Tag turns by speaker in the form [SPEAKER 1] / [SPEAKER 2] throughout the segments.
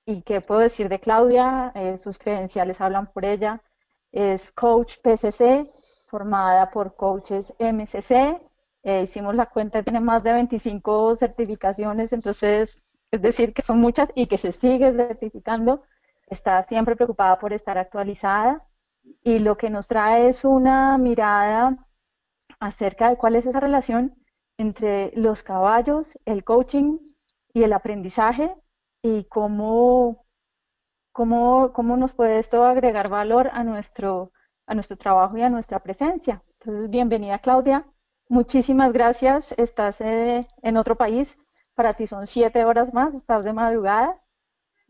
[SPEAKER 1] ¿Y qué puedo decir de Claudia? Sus credenciales hablan por ella. Es coach PCC, formada por coaches MCC. Hicimos la cuenta, tiene más de 25 certificaciones, entonces, es decir, que son muchas y que se sigue certificando. Está siempre preocupada por estar actualizada y lo que nos trae es una mirada acerca de cuál es esa relación entre los caballos, el coaching y el aprendizaje y cómo nos puede esto agregar valor a nuestro trabajo y a nuestra presencia. Entonces, bienvenida Claudia, muchísimas gracias, estás en otro país, para ti son 7 horas más, estás de madrugada,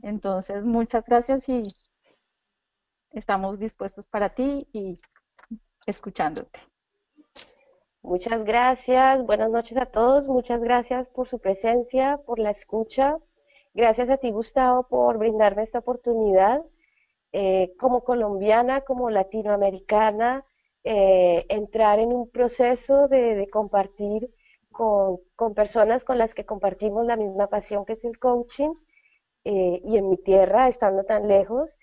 [SPEAKER 1] entonces muchas gracias y estamos dispuestos para ti y escuchándote.
[SPEAKER 2] Muchas gracias, buenas noches a todos, muchas gracias por su presencia, por la escucha. Gracias a ti, Gustavo, por brindarme esta oportunidad. Como colombiana, como latinoamericana, entrar en un proceso de compartir con personas con las que compartimos la misma pasión que es el coaching, y en mi tierra, estando tan lejos.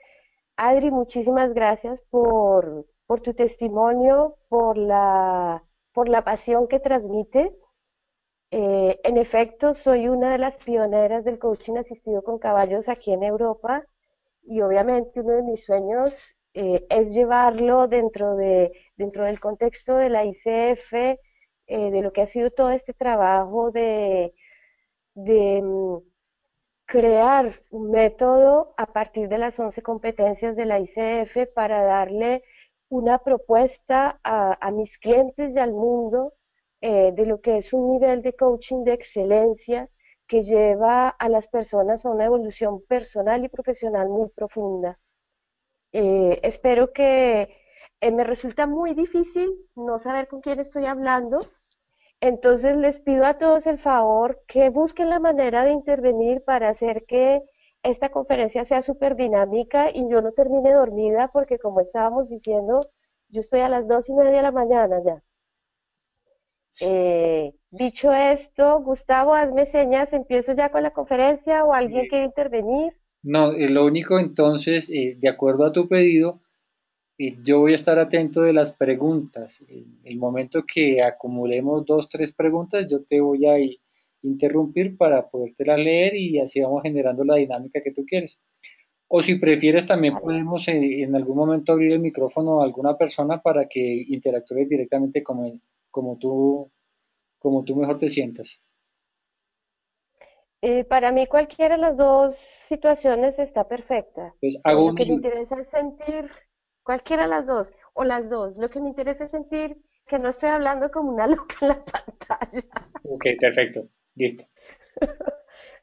[SPEAKER 2] Adri, muchísimas gracias por tu testimonio, por la pasión que transmite. En efecto, soy una de las pioneras del coaching asistido con caballos aquí en Europa y obviamente uno de mis sueños es llevarlo dentro del contexto de la ICF, de lo que ha sido todo este trabajo de crear un método a partir de las 11 competencias de la ICF para darle una propuesta a mis clientes y al mundo, de lo que es un nivel de coaching de excelencia que lleva a las personas a una evolución personal y profesional muy profunda. Espero que me resulta muy difícil no saber con quién estoy hablando, entonces les pido a todos el favor que busquen la manera de intervenir para hacer que esta conferencia sea súper dinámica y yo no termine dormida porque como estábamos diciendo, yo estoy a las 2:30 de la mañana ya. Dicho esto, Gustavo, hazme señas, empiezo ya con la conferencia o alguien quiere intervenir.
[SPEAKER 3] No, lo único entonces, de acuerdo a tu pedido, yo voy a estar atento de las preguntas. En el momento que acumulemos dos, tres preguntas, yo te voy a interrumpir para podértelas leer y así vamos generando la dinámica que tú quieres. O si prefieres, también
[SPEAKER 2] Vale.
[SPEAKER 3] podemos en algún momento abrir el micrófono a alguna persona para que interactúes directamente como como tú mejor te sientas.
[SPEAKER 2] Para mí cualquiera de las dos situaciones está perfecta.
[SPEAKER 3] Entonces, hago
[SPEAKER 2] Lo
[SPEAKER 3] un
[SPEAKER 2] que me
[SPEAKER 3] millón.
[SPEAKER 2] interesa es sentir cualquiera de las dos o las dos. Lo que me interesa es sentir que no estoy hablando como una loca en la pantalla,
[SPEAKER 3] Ok, perfecto. Listo.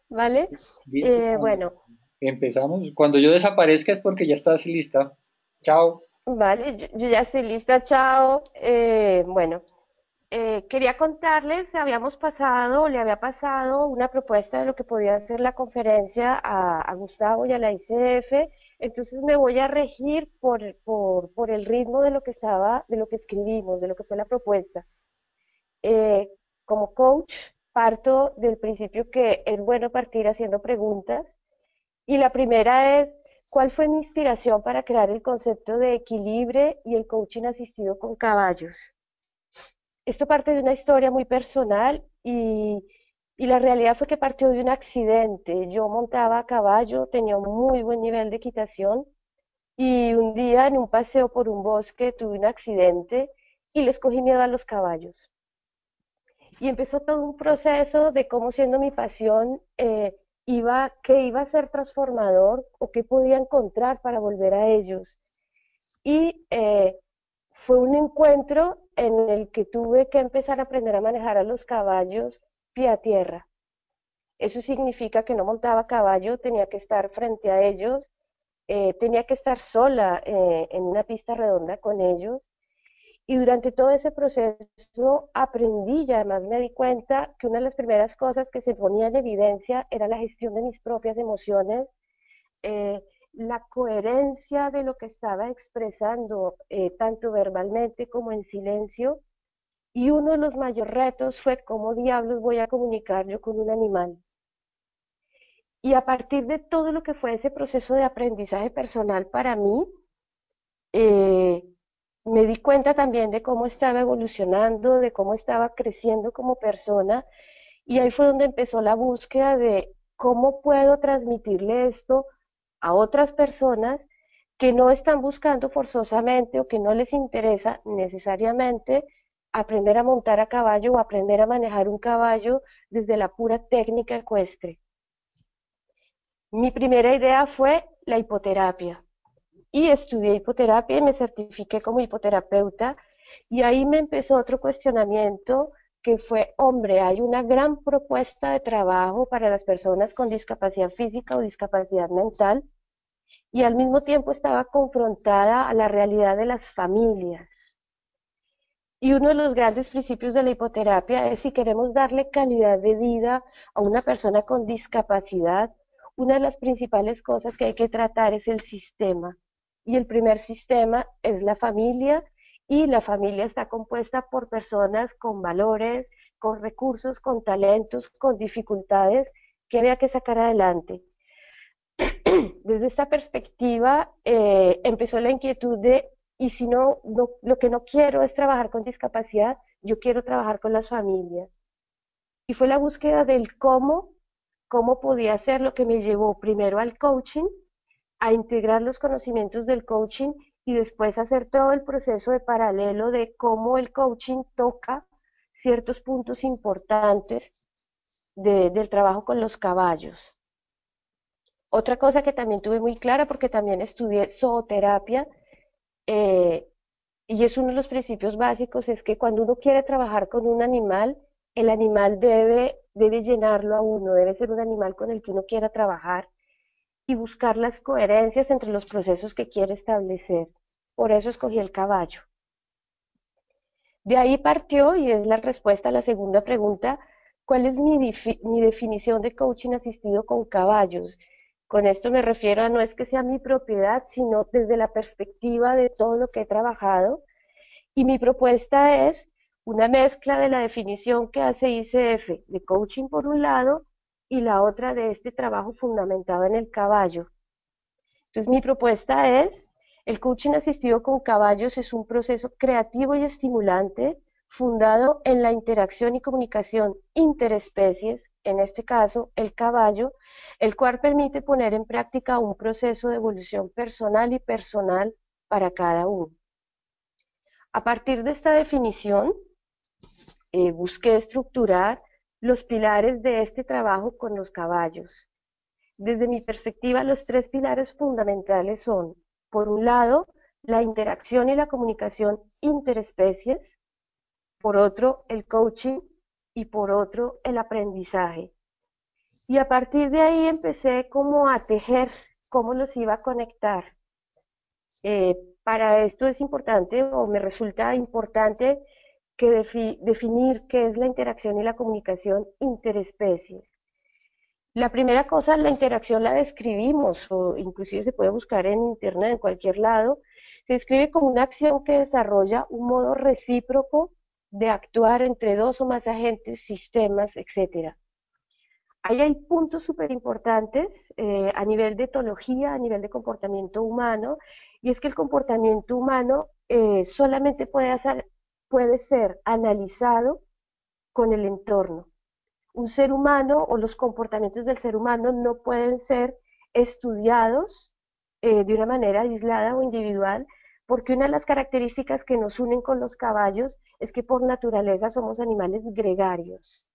[SPEAKER 2] ¿vale?
[SPEAKER 3] Listo.
[SPEAKER 2] Bueno,
[SPEAKER 3] Empezamos. Cuando yo desaparezca es porque ya estás lista. Chao.
[SPEAKER 2] vale, yo ya estoy lista, chao. Bueno, quería contarles, habíamos pasado, le había pasado una propuesta de lo que podía ser la conferencia a Gustavo y a la ICF, entonces me voy a regir por el ritmo de lo que estaba, de lo que escribimos, de lo que fue la propuesta. Eh, Como coach, parto del principio que es bueno partir haciendo preguntas, y la primera es, ¿cuál fue mi inspiración para crear el concepto de equilibrio y el coaching asistido con caballos? Esto parte de una historia muy personal y la realidad fue que partió de un accidente. Yo montaba a caballo, tenía un muy buen nivel de equitación y un día en un paseo por un bosque tuve un accidente y les cogí miedo a los caballos. Y empezó todo un proceso de cómo siendo mi pasión, qué iba a ser transformador o qué podía encontrar para volver a ellos. Y fue un encuentro en el que tuve que empezar a aprender a manejar a los caballos pie a tierra. Eso significa que no montaba caballo, tenía que estar frente a ellos, tenía que estar sola en una pista redonda con ellos. Y durante todo ese proceso aprendí y además me di cuenta que una de las primeras cosas que se ponía en evidencia era la gestión de mis propias emociones, eh, la coherencia de lo que estaba expresando, tanto verbalmente como en silencio. Y uno de los mayores retos fue cómo diablos voy a comunicar yo con un animal. Y a partir de todo lo que fue ese proceso de aprendizaje personal para mí, eh, me di cuenta también de cómo estaba evolucionando, de cómo estaba creciendo como persona, y ahí fue donde empezó la búsqueda de cómo puedo transmitirle esto a otras personas que no están buscando forzosamente o que no les interesa necesariamente aprender a montar a caballo o aprender a manejar un caballo desde la pura técnica ecuestre. Mi primera idea fue la hipoterapia y estudié hipoterapia y me certifiqué como hipoterapeuta, y ahí me empezó otro cuestionamiento que fue, hombre, hay una gran propuesta de trabajo para las personas con discapacidad física o discapacidad mental, y al mismo tiempo estaba confrontada a la realidad de las familias. Y uno de los grandes principios de la hipoterapia es, si queremos darle calidad de vida a una persona con discapacidad, una de las principales cosas que hay que tratar es el sistema. Y el primer sistema es la familia, y la familia está compuesta por personas con valores, con recursos, con talentos, con dificultades que había que sacar adelante. Desde esta perspectiva empezó la inquietud de, y si lo que no quiero es trabajar con discapacidad, yo quiero trabajar con las familias. Y fue la búsqueda del cómo podía hacer, lo que me llevó primero al coaching, a integrar los conocimientos del coaching, y después hacer todo el proceso de paralelo de cómo el coaching toca ciertos puntos importantes del trabajo con los caballos. Otra cosa que también tuve muy clara, porque también estudié zooterapia, eh, y es uno de los principios básicos, es que cuando uno quiere trabajar con un animal, el animal debe llenarlo a uno, debe ser un animal con el que uno quiera trabajar y buscar las coherencias entre los procesos que quiere establecer. Por eso escogí el caballo. De ahí partió, y es la respuesta a la segunda pregunta, ¿cuál es mi definición de coaching asistido con caballos? Con esto me refiero a, no es que sea mi propiedad, sino desde la perspectiva de todo lo que he trabajado. Y mi propuesta es una mezcla de la definición que hace ICF de coaching por un lado, y la otra de este trabajo fundamentado en el caballo. Entonces mi propuesta es, el coaching asistido con caballos es un proceso creativo y estimulante fundado en la interacción y comunicación interespecies, en este caso el caballo, el cual permite poner en práctica un proceso de evolución personal y personal para cada uno. A partir de esta definición, busqué estructurar los pilares de este trabajo con los caballos. Desde mi perspectiva, los tres pilares fundamentales son, por un lado, la interacción y la comunicación interespecies, por otro, el coaching, y por otro, el aprendizaje. Y a partir de ahí empecé como a tejer cómo los iba a conectar. Para esto es importante, o me resulta importante, que definir qué es la interacción y la comunicación interespecies. La primera cosa, la interacción la describimos, o inclusive se puede buscar en internet, en cualquier lado, se describe como una acción que desarrolla un modo recíproco de actuar entre dos o más agentes, sistemas, etc. Ahí hay puntos súper importantes a nivel de etología, a nivel de comportamiento humano, y es que el comportamiento humano solamente puede ser analizado con el entorno. Un ser humano, o los comportamientos del ser humano, no pueden ser estudiados de una manera aislada o individual, porque una de las características que nos unen con los caballos es que por naturaleza somos animales gregarios.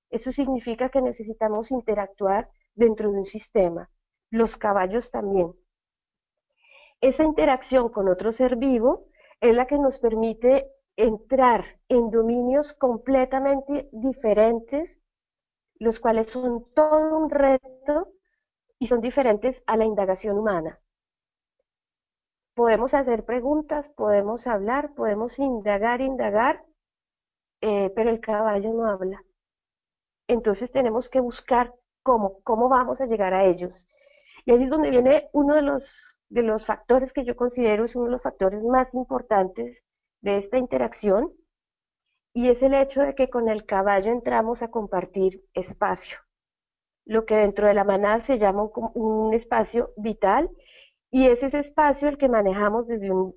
[SPEAKER 2] Eso significa que necesitamos interactuar dentro de un sistema. Los caballos también. Esa interacción con otro ser vivo es la que nos permite entrar en dominios completamente diferentes, los cuales son todo un reto y son diferentes a la indagación humana. Podemos hacer preguntas, podemos hablar, podemos indagar, pero el caballo no habla. Entonces tenemos que buscar cómo vamos a llegar a ellos. Y ahí es donde viene uno de los factores que yo considero es uno de los factores más importantes de esta interacción, y es el hecho de que con el caballo entramos a compartir espacio. lo que dentro de la manada se llama un espacio vital, y es ese espacio el que manejamos desde un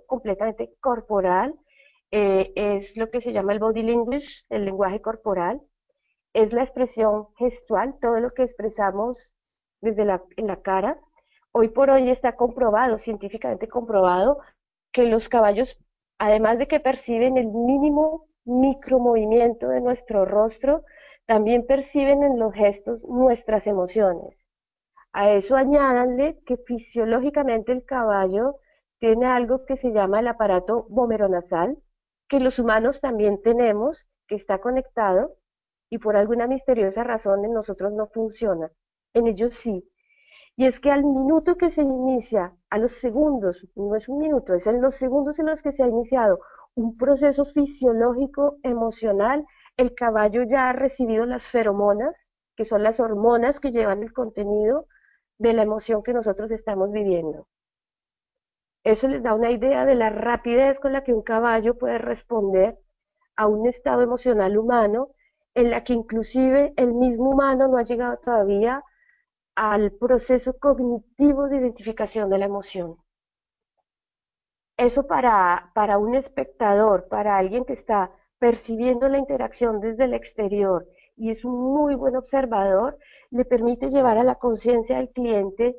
[SPEAKER 2] completamente corporal, es lo que se llama el body language, el lenguaje corporal, es la expresión gestual, todo lo que expresamos desde en la cara. Hoy por hoy está comprobado, científicamente comprobado, que los caballos, además de que perciben el mínimo micromovimiento de nuestro rostro, también perciben en los gestos nuestras emociones. A eso añádanle que fisiológicamente el caballo tiene algo que se llama el aparato vomeronasal, que los humanos también tenemos, que está conectado, y por alguna misteriosa razón en nosotros no funciona, en ellos sí. Y es que al minuto que se inicia, a los segundos, no es un minuto, es en los segundos en los que se ha iniciado un proceso fisiológico emocional, el caballo ya ha recibido las feromonas, que son las hormonas que llevan el contenido de la emoción que nosotros estamos viviendo. Eso les da una idea de la rapidez con la que un caballo puede responder a un estado emocional humano, en la que inclusive el mismo humano no ha llegado todavía al proceso cognitivo de identificación de la emoción. Eso para un espectador, para alguien que está percibiendo la interacción desde el exterior y es un muy buen observador, le permite llevar a la conciencia del cliente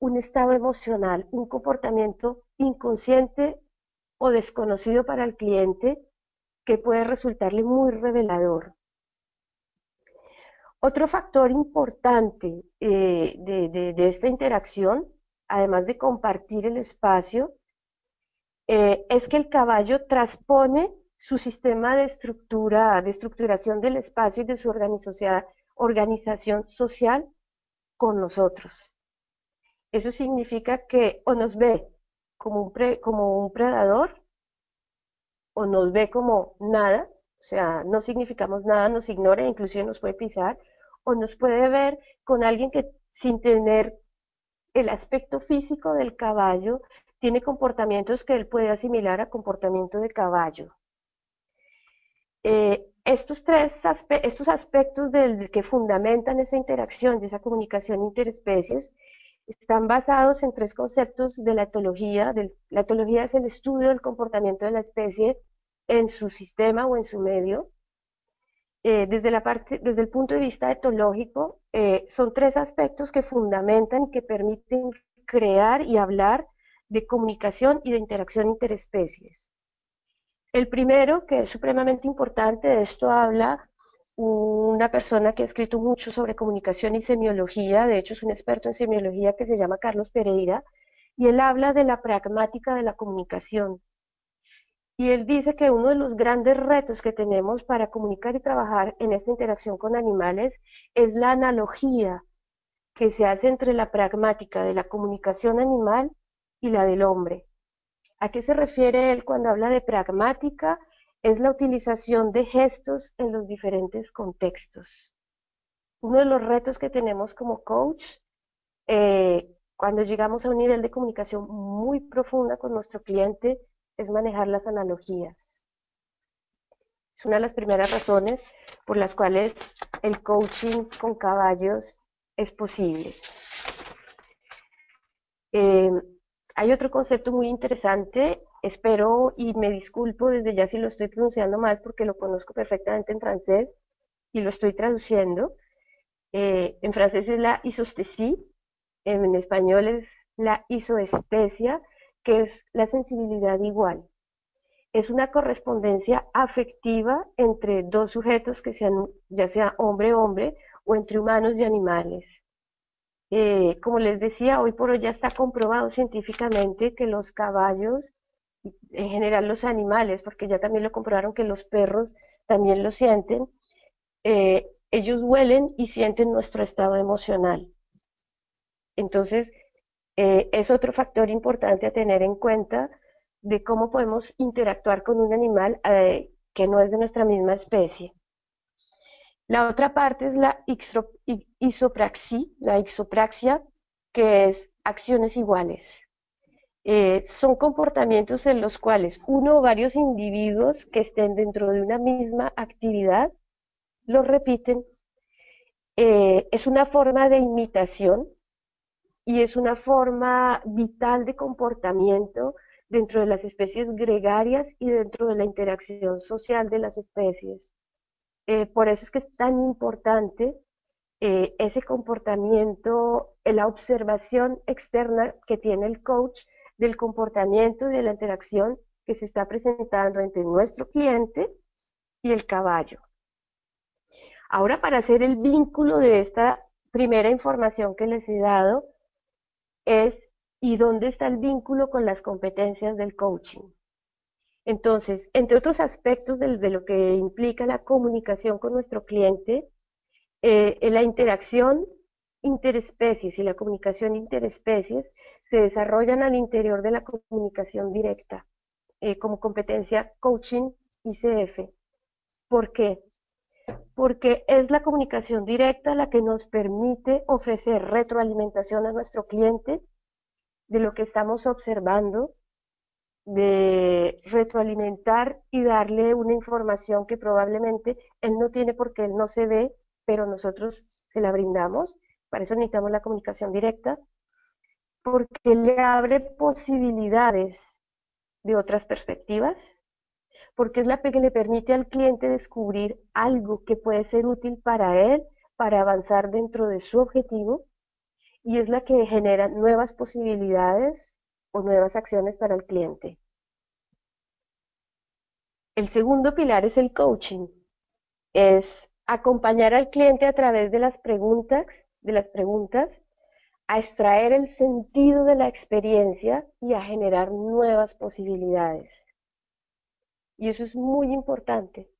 [SPEAKER 2] un estado emocional, un comportamiento inconsciente o desconocido para el cliente que puede resultarle muy revelador. Otro factor importante de esta interacción, además de compartir el espacio, es que el caballo transpone su sistema de estructuración del espacio y de su organización social con nosotros. Eso significa que o nos ve como un predador o nos ve como nada, o sea, no significamos nada, nos ignora, inclusive nos puede pisar, o nos puede ver con alguien que sin tener el aspecto físico del caballo, tiene comportamientos que él puede asimilar a comportamiento de caballo. Estos aspectos que fundamentan esa interacción y esa comunicación interespecies están basados en tres conceptos de la etología. La etología es el estudio del comportamiento de la especie en su sistema o en su medio. Desde el punto de vista etológico, son tres aspectos que fundamentan y que permiten crear y hablar de comunicación y de interacción interespecies. El primero, que es supremamente importante, de esto habla una persona que ha escrito mucho sobre comunicación y semiología, de hecho es un experto en semiología que se llama Carlos Pereira, y él habla de la pragmática de la comunicación. Y él dice que uno de los grandes retos que tenemos para comunicar y trabajar en esta interacción con animales es la analogía que se hace entre la pragmática de la comunicación animal y la del hombre. ¿A qué se refiere él cuando habla de pragmática? Es la utilización de gestos en los diferentes contextos. Uno de los retos que tenemos como coach, cuando llegamos a un nivel de comunicación muy profunda con nuestro cliente, es manejar las analogías. Es una de las primeras razones por las cuales el coaching con caballos es posible. Hay otro concepto muy interesante, espero y me disculpo desde ya si lo estoy pronunciando mal porque lo conozco perfectamente en francés y lo estoy traduciendo. En francés es la isostesie, en español es la isoestesia, que es la sensibilidad igual. Es una correspondencia afectiva entre dos sujetos que sean, ya sea hombre-hombre, o entre humanos y animales. Como les decía, hoy por hoy ya está comprobado científicamente que los caballos, en general los animales, porque ya también lo comprobaron que los perros también lo sienten, ellos huelen y sienten nuestro estado emocional. Entonces, es otro factor importante a tener en cuenta de cómo podemos interactuar con un animal que no es de nuestra misma especie. La otra parte es la isopraxia, que es acciones iguales. Son comportamientos en los cuales uno o varios individuos que estén dentro de una misma actividad lo repiten Es una forma de imitación y es una forma vital de comportamiento dentro de las especies gregarias y dentro de la interacción social de las especies. Por eso es que es tan importante ese comportamiento, la observación externa que tiene el coach del comportamiento y de la interacción que se está presentando entre nuestro cliente y el caballo. Ahora, para hacer el vínculo de esta primera información que les he dado, es ¿y dónde está el vínculo con las competencias del coaching? Entonces, entre otros aspectos de lo que implica la comunicación con nuestro cliente, la interacción interespecies y la comunicación interespecies se desarrollan al interior de la comunicación directa, como competencia coaching ICF. ¿Por qué? Porque es la comunicación directa la que nos permite ofrecer retroalimentación a nuestro cliente de lo que estamos observando, de retroalimentar y darle una información que probablemente él no tiene porque él no se ve, pero nosotros se la brindamos. Para eso necesitamos la comunicación directa, porque le abre posibilidades de otras perspectivas, porque es la que le permite al cliente descubrir algo que puede ser útil para él, para avanzar dentro de su objetivo, y es la que genera nuevas posibilidades o nuevas acciones para el cliente. El segundo pilar es el coaching, es acompañar al cliente a través de las preguntas, a extraer el sentido de la experiencia y a generar nuevas posibilidades. Y eso es muy importante,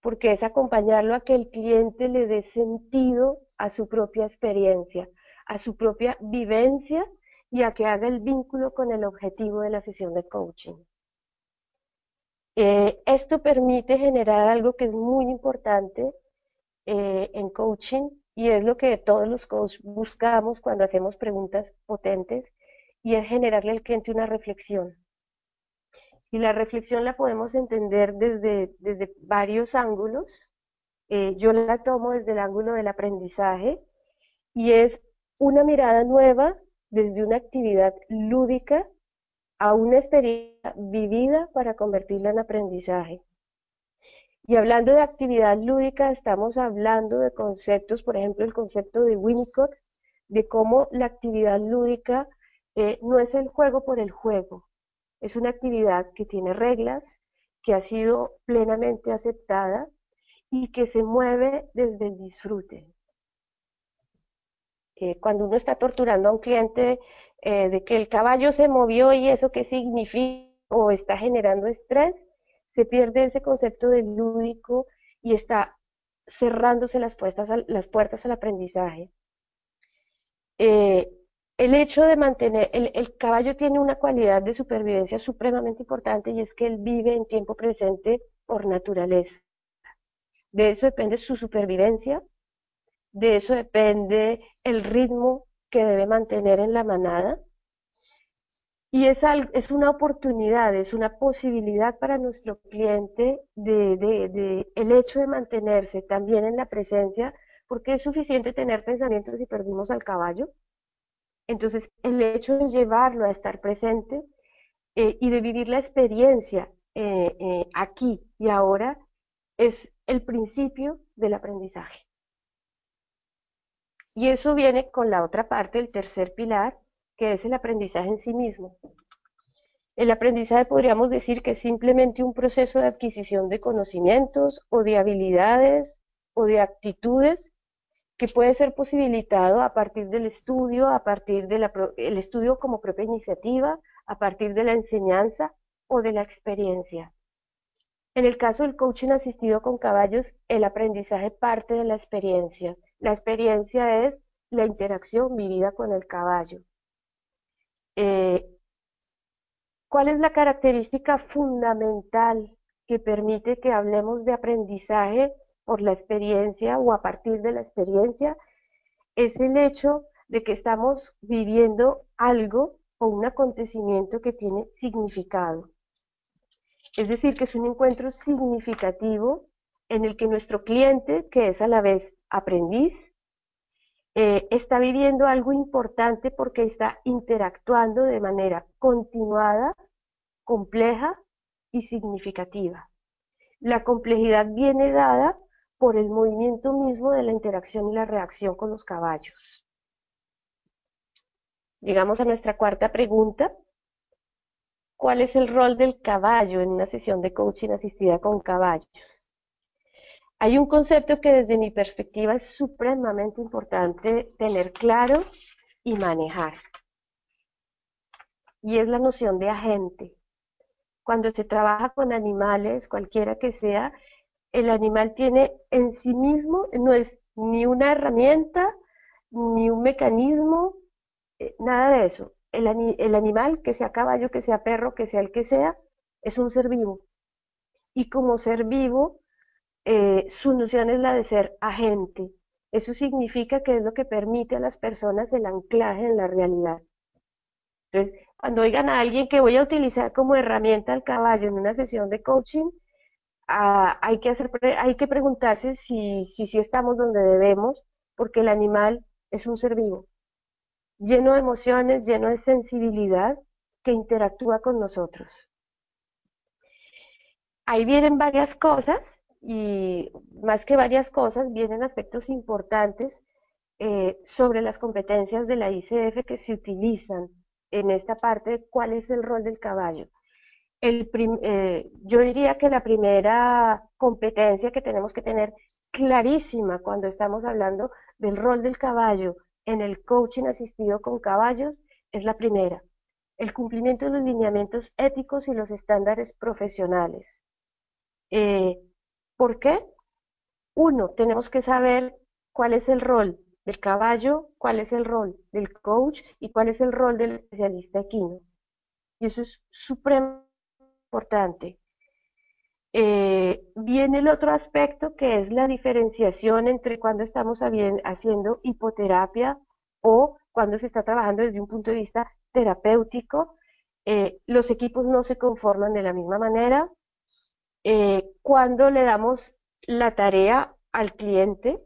[SPEAKER 2] porque es acompañarlo a que el cliente le dé sentido a su propia experiencia, a su propia vivencia y a que haga el vínculo con el objetivo de la sesión de coaching. Esto permite generar algo que es muy importante en coaching y es lo que todos los coaches buscamos cuando hacemos preguntas potentes y es generarle al cliente una reflexión. Y la reflexión la podemos entender desde varios ángulos. Yo la tomo desde el ángulo del aprendizaje y es una mirada nueva desde una actividad lúdica a una experiencia vivida para convertirla en aprendizaje. Y hablando de actividad lúdica, estamos hablando de conceptos, por ejemplo, el concepto de Winnicott, de cómo la actividad lúdica no es el juego por el juego, es una actividad que tiene reglas, que ha sido plenamente aceptada y que se mueve desde el disfrute. Cuando uno está torturando a un cliente de que el caballo se movió y eso qué significa o está generando estrés, se pierde ese concepto de lúdico y está cerrándose las puertas al aprendizaje. El hecho de mantener, el caballo tiene una cualidad de supervivencia supremamente importante y es que él vive en tiempo presente por naturaleza. De eso depende su supervivencia, de eso depende el ritmo que debe mantener en la manada. Y es una oportunidad, es una posibilidad para nuestro cliente el hecho de mantenerse también en la presencia, porque es suficiente tener pensamientos y perdimos al caballo. Entonces, el hecho de llevarlo a estar presente y de vivir la experiencia aquí y ahora es el principio del aprendizaje. Y eso viene con la otra parte, el tercer pilar, que es el aprendizaje en sí mismo. El aprendizaje podríamos decir que es simplemente un proceso de adquisición de conocimientos o de habilidades o de actitudes que puede ser posibilitado a partir del estudio, a partir del estudio como propia iniciativa, a partir de la enseñanza o de la experiencia. En el caso del coaching asistido con caballos, el aprendizaje parte de la experiencia. La experiencia es la interacción vivida con el caballo. ¿Cuál es la característica fundamental que permite que hablemos de aprendizaje por la experiencia o a partir de la experiencia? Es el hecho de que estamos viviendo algo o un acontecimiento que tiene significado. Es decir, que es un encuentro significativo en el que nuestro cliente, que es a la vez aprendiz, está viviendo algo importante porque está interactuando de manera continuada, compleja y significativa. La complejidad viene dada por el movimiento mismo de la interacción y la reacción con los caballos. Llegamos a nuestra cuarta pregunta. ¿Cuál es el rol del caballo en una sesión de coaching asistida con caballos? Hay un concepto que desde mi perspectiva es supremamente importante tener claro y manejar, y es la noción de agente. Cuando se trabaja con animales, cualquiera que sea, el animal tiene en sí mismo, no es ni una herramienta, ni un mecanismo, nada de eso. El animal, que sea caballo, que sea perro, que sea el que sea, es un ser vivo. Y como ser vivo, su noción es la de ser agente. Eso significa que es lo que permite a las personas el anclaje en la realidad. Entonces, cuando oigan a alguien que voy a utilizar como herramienta al caballo en una sesión de coaching, hay que preguntarse si estamos donde debemos, porque el animal es un ser vivo, lleno de emociones, lleno de sensibilidad, que interactúa con nosotros. Ahí vienen varias cosas, y más que varias cosas, vienen aspectos importantes sobre las competencias de la ICF que se utilizan en esta parte de cuál es el rol del caballo. Yo diría que la primera competencia que tenemos que tener clarísima cuando estamos hablando del rol del caballo en el coaching asistido con caballos es la primera, el cumplimiento de los lineamientos éticos y los estándares profesionales. ¿Por qué? Uno, tenemos que saber cuál es el rol del caballo, cuál es el rol del coach y cuál es el rol del especialista equino. Y eso es supremamente importante. Viene el otro aspecto que es la diferenciación entre cuando estamos haciendo hipoterapia o cuando se está trabajando desde un punto de vista terapéutico. Los equipos no se conforman de la misma manera. Cuando le damos la tarea al cliente,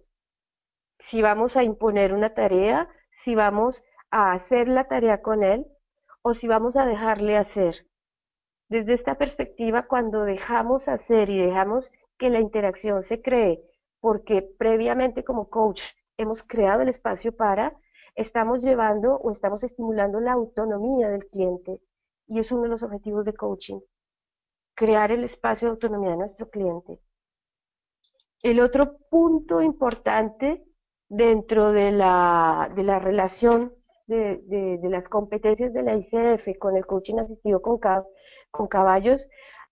[SPEAKER 2] si vamos a imponer una tarea, si vamos a hacer la tarea con él o si vamos a dejarle hacer. Desde esta perspectiva, cuando dejamos hacer y dejamos que la interacción se cree, porque previamente como coach hemos creado el espacio estamos llevando o estamos estimulando la autonomía del cliente, y es uno de los objetivos de coaching, crear el espacio de autonomía de nuestro cliente. El otro punto importante dentro de la relación de las competencias de la ICF con el coaching asistido con caballos,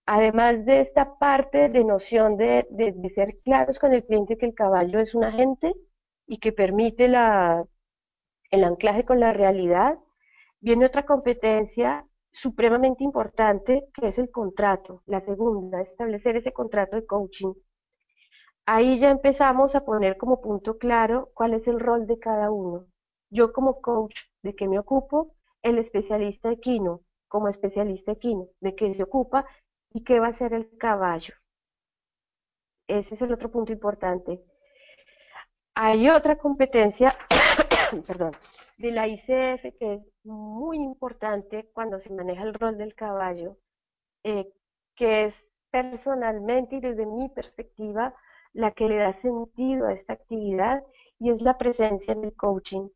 [SPEAKER 2] además de esta parte de noción de ser claros con el cliente que el caballo es un agente y que permite el anclaje con la realidad, viene otra competencia supremamente importante que es el contrato, la segunda, establecer ese contrato de coaching. Ahí ya empezamos a poner como punto claro cuál es el rol de cada uno. Yo como coach, ¿de qué me ocupo? El especialista equino, como especialista equino, ¿de qué se ocupa? ¿Y qué va a hacer el caballo? Ese es el otro punto importante. Hay otra competencia, perdón, de la ICF que es muy importante cuando se maneja el rol del caballo, que es personalmente y desde mi perspectiva la que le da sentido a esta actividad, y es la presencia en el coaching.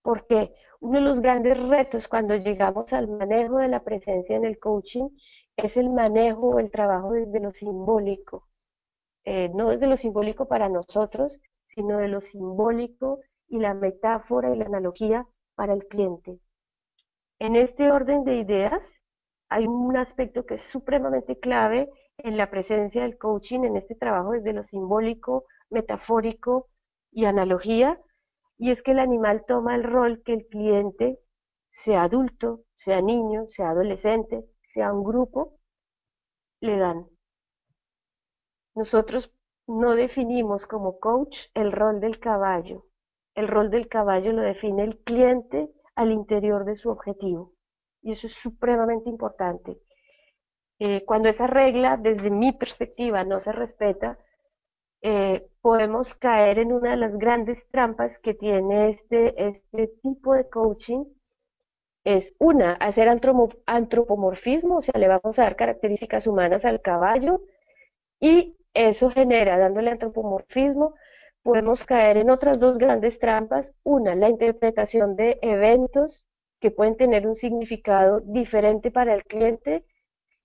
[SPEAKER 2] Porque uno de los grandes retos cuando llegamos al manejo de la presencia en el coaching es el manejo o el trabajo desde lo simbólico. No desde lo simbólico para nosotros, sino de lo simbólico y la metáfora y la analogía para el cliente. En este orden de ideas, hay un aspecto que es supremamente clave en la presencia del coaching, en este trabajo desde lo simbólico, metafórico y analogía, y es que el animal toma el rol que el cliente, sea adulto, sea niño, sea adolescente, sea un grupo, le dan. Nosotros no definimos como coach el rol del caballo. El rol del caballo lo define el cliente al interior de su objetivo. Y eso es supremamente importante. Cuando esa regla, desde mi perspectiva, no se respeta, podemos caer en una de las grandes trampas que tiene este tipo de coaching. Es una, hacer antropomorfismo, o sea, le vamos a dar características humanas al caballo y eso genera, dándole antropomorfismo, podemos caer en otras dos grandes trampas. Una, la interpretación de eventos que pueden tener un significado diferente para el cliente,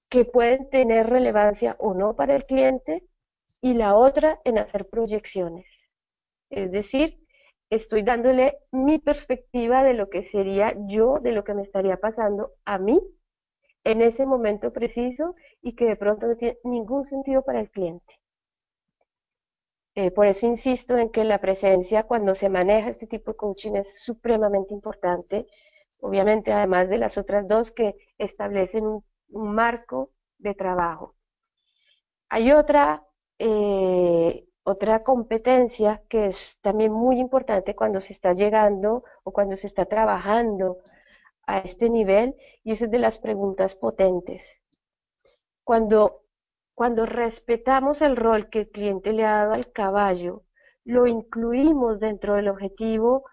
[SPEAKER 2] que pueden tener relevancia o no para el cliente, y la otra en hacer proyecciones. Es decir, estoy dándole mi perspectiva de lo que sería yo, de lo que me estaría pasando a mí en ese momento preciso y que de pronto no tiene ningún sentido para el cliente. Por eso insisto en que la presencia cuando se maneja este tipo de coaching es supremamente importante, obviamente además de las otras dos que establecen un marco de trabajo. Hay otra competencia que es también muy importante cuando se está llegando o cuando se está trabajando a este nivel y es el de las preguntas potentes. Cuando, cuando respetamos el rol que el cliente le ha dado al caballo, lo incluimos dentro del objetivo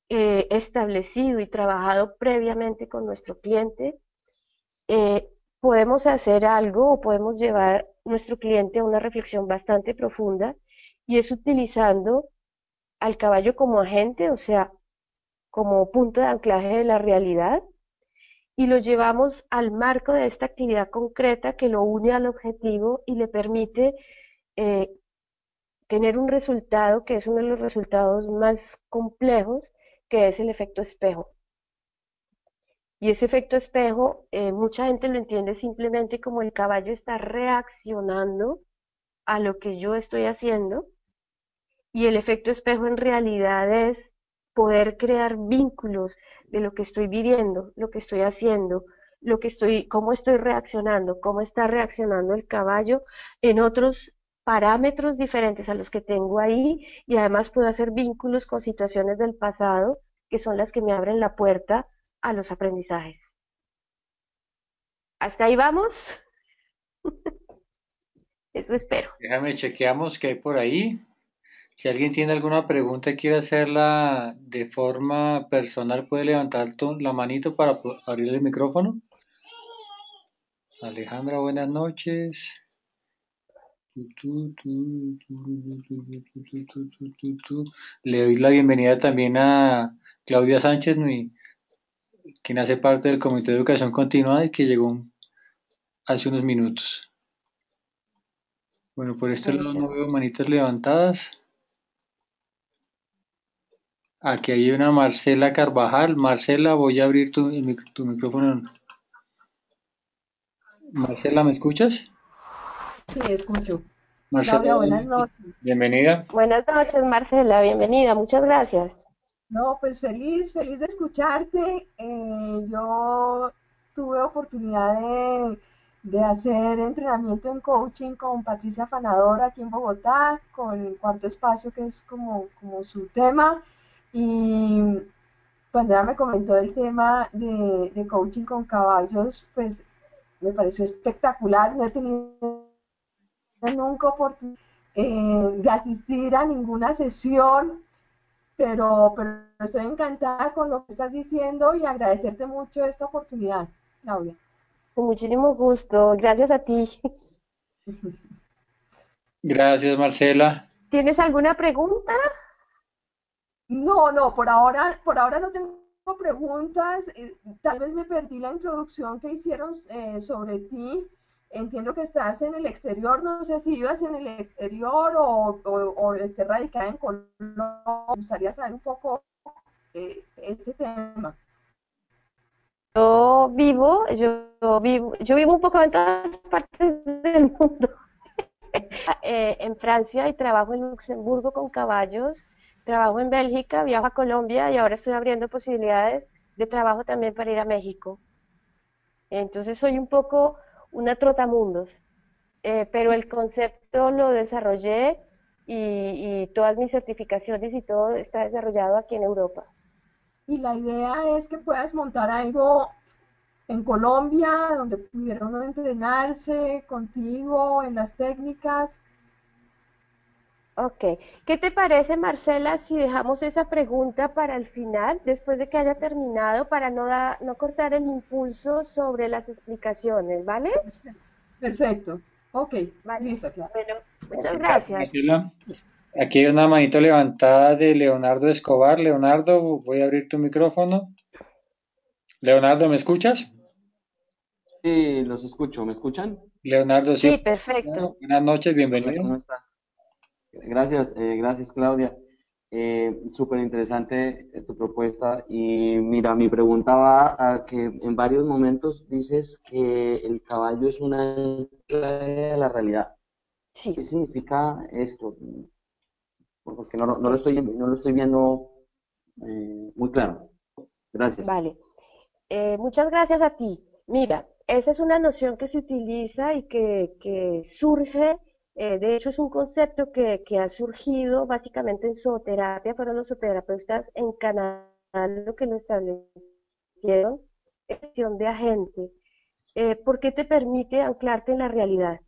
[SPEAKER 2] establecido y trabajado previamente con nuestro cliente, eh, podemos hacer algo o podemos llevar nuestro cliente a una reflexión bastante profunda y es utilizando al caballo como agente, o sea, como punto de anclaje de la realidad y lo llevamos al marco de esta actividad concreta que lo une al objetivo y le permite eh, tener un resultado que es uno de los resultados más complejos, que es el efecto espejo. Y ese efecto espejo, mucha gente lo entiende simplemente como el caballo está reaccionando a lo que yo estoy haciendo y el efecto espejo en realidad es poder crear vínculos de lo que estoy viviendo, lo que estoy haciendo, cómo estoy reaccionando, cómo está reaccionando el caballo en otros parámetros diferentes a los que tengo ahí y además puedo hacer vínculos con situaciones del pasado que son las que me abren la puerta a los aprendizajes. ¿Hasta ahí vamos? Eso espero.
[SPEAKER 3] Déjame chequeamos qué hay por ahí. Si alguien tiene alguna pregunta y quiere hacerla de forma personal, puede levantar la manito para abrir el micrófono. Alejandra, buenas noches. Le doy la bienvenida también a Claudia Sánchez, quien hace parte del Comité de Educación Continuada y que llegó hace unos minutos. Bueno, por este lado
[SPEAKER 2] Muchas
[SPEAKER 3] no
[SPEAKER 2] gracias.
[SPEAKER 3] veo manitas levantadas. Aquí hay una Marcela Carvajal. Marcela, voy a abrir tu micrófono. Marcela, ¿me escuchas?
[SPEAKER 4] Sí, escucho.
[SPEAKER 3] Marcela,
[SPEAKER 4] Claudia, buenas noches.
[SPEAKER 3] bienvenida.
[SPEAKER 2] Buenas noches, Marcela, bienvenida, muchas gracias.
[SPEAKER 4] No, pues feliz de escucharte. Yo tuve oportunidad de hacer entrenamiento en coaching con Patricia Fanador aquí en Bogotá, con el cuarto espacio que es como su tema. Y cuando ella me comentó del tema de coaching con caballos, pues me pareció espectacular. No he tenido nunca oportunidad de asistir a ninguna sesión, pero estoy encantada con lo que estás diciendo y agradecerte mucho esta oportunidad, Claudia.
[SPEAKER 2] Con muchísimo gusto, gracias a ti.
[SPEAKER 3] Gracias, Marcela.
[SPEAKER 2] ¿Tienes alguna pregunta?
[SPEAKER 4] No, por ahora no tengo preguntas. Tal vez me perdí la introducción que hicieron sobre ti. Entiendo que estás en el exterior, no sé si vivas en el exterior o estés radicada en Colombia. Me gustaría saber un poco ese tema.
[SPEAKER 2] Yo vivo un poco en todas partes del mundo. En Francia y trabajo en Luxemburgo con caballos, trabajo en Bélgica, viajo a Colombia y ahora estoy abriendo posibilidades de trabajo también para ir a México. Entonces soy un poco una trotamundos, pero el concepto lo desarrollé y todas mis certificaciones y todo está desarrollado aquí en Europa.
[SPEAKER 4] Y la idea es que puedas montar algo en Colombia, donde pudiera uno entrenarse contigo en las técnicas.
[SPEAKER 2] Ok. ¿Qué te parece, Marcela, si dejamos esa pregunta para el final, después de que haya terminado, para no cortar el impulso sobre las explicaciones, ¿vale?
[SPEAKER 4] Perfecto. Ok,
[SPEAKER 2] Vale.
[SPEAKER 4] listo, claro.
[SPEAKER 2] Bueno,
[SPEAKER 3] Ok,
[SPEAKER 2] muchas
[SPEAKER 3] gracias,
[SPEAKER 2] gracias.
[SPEAKER 3] Marcela. Aquí hay una manito levantada de Leonardo Escobar. Leonardo, voy a abrir tu micrófono. Leonardo, ¿me escuchas?
[SPEAKER 5] Sí, los escucho. ¿Me escuchan?
[SPEAKER 3] Leonardo, sí.
[SPEAKER 2] Sí, perfecto.
[SPEAKER 3] Buenas noches,
[SPEAKER 5] Hola,
[SPEAKER 3] bienvenido.
[SPEAKER 5] ¿cómo estás? Gracias, gracias Claudia. Súper interesante tu propuesta. Y mira, mi pregunta va a que en varios momentos dices que el caballo es una ancla a la realidad.
[SPEAKER 2] Sí,
[SPEAKER 5] ¿Qué significa esto? Porque
[SPEAKER 2] ok.
[SPEAKER 5] no lo estoy viendo muy claro. Gracias.
[SPEAKER 2] Vale. Muchas gracias a ti. Mira, esa es una noción que se utiliza y que surge, de hecho es un concepto que ha surgido básicamente en zooterapia, fueron los zooterapeutas en Canadá lo que lo establecieron, es acción de agente, porque te permite anclarte en la realidad.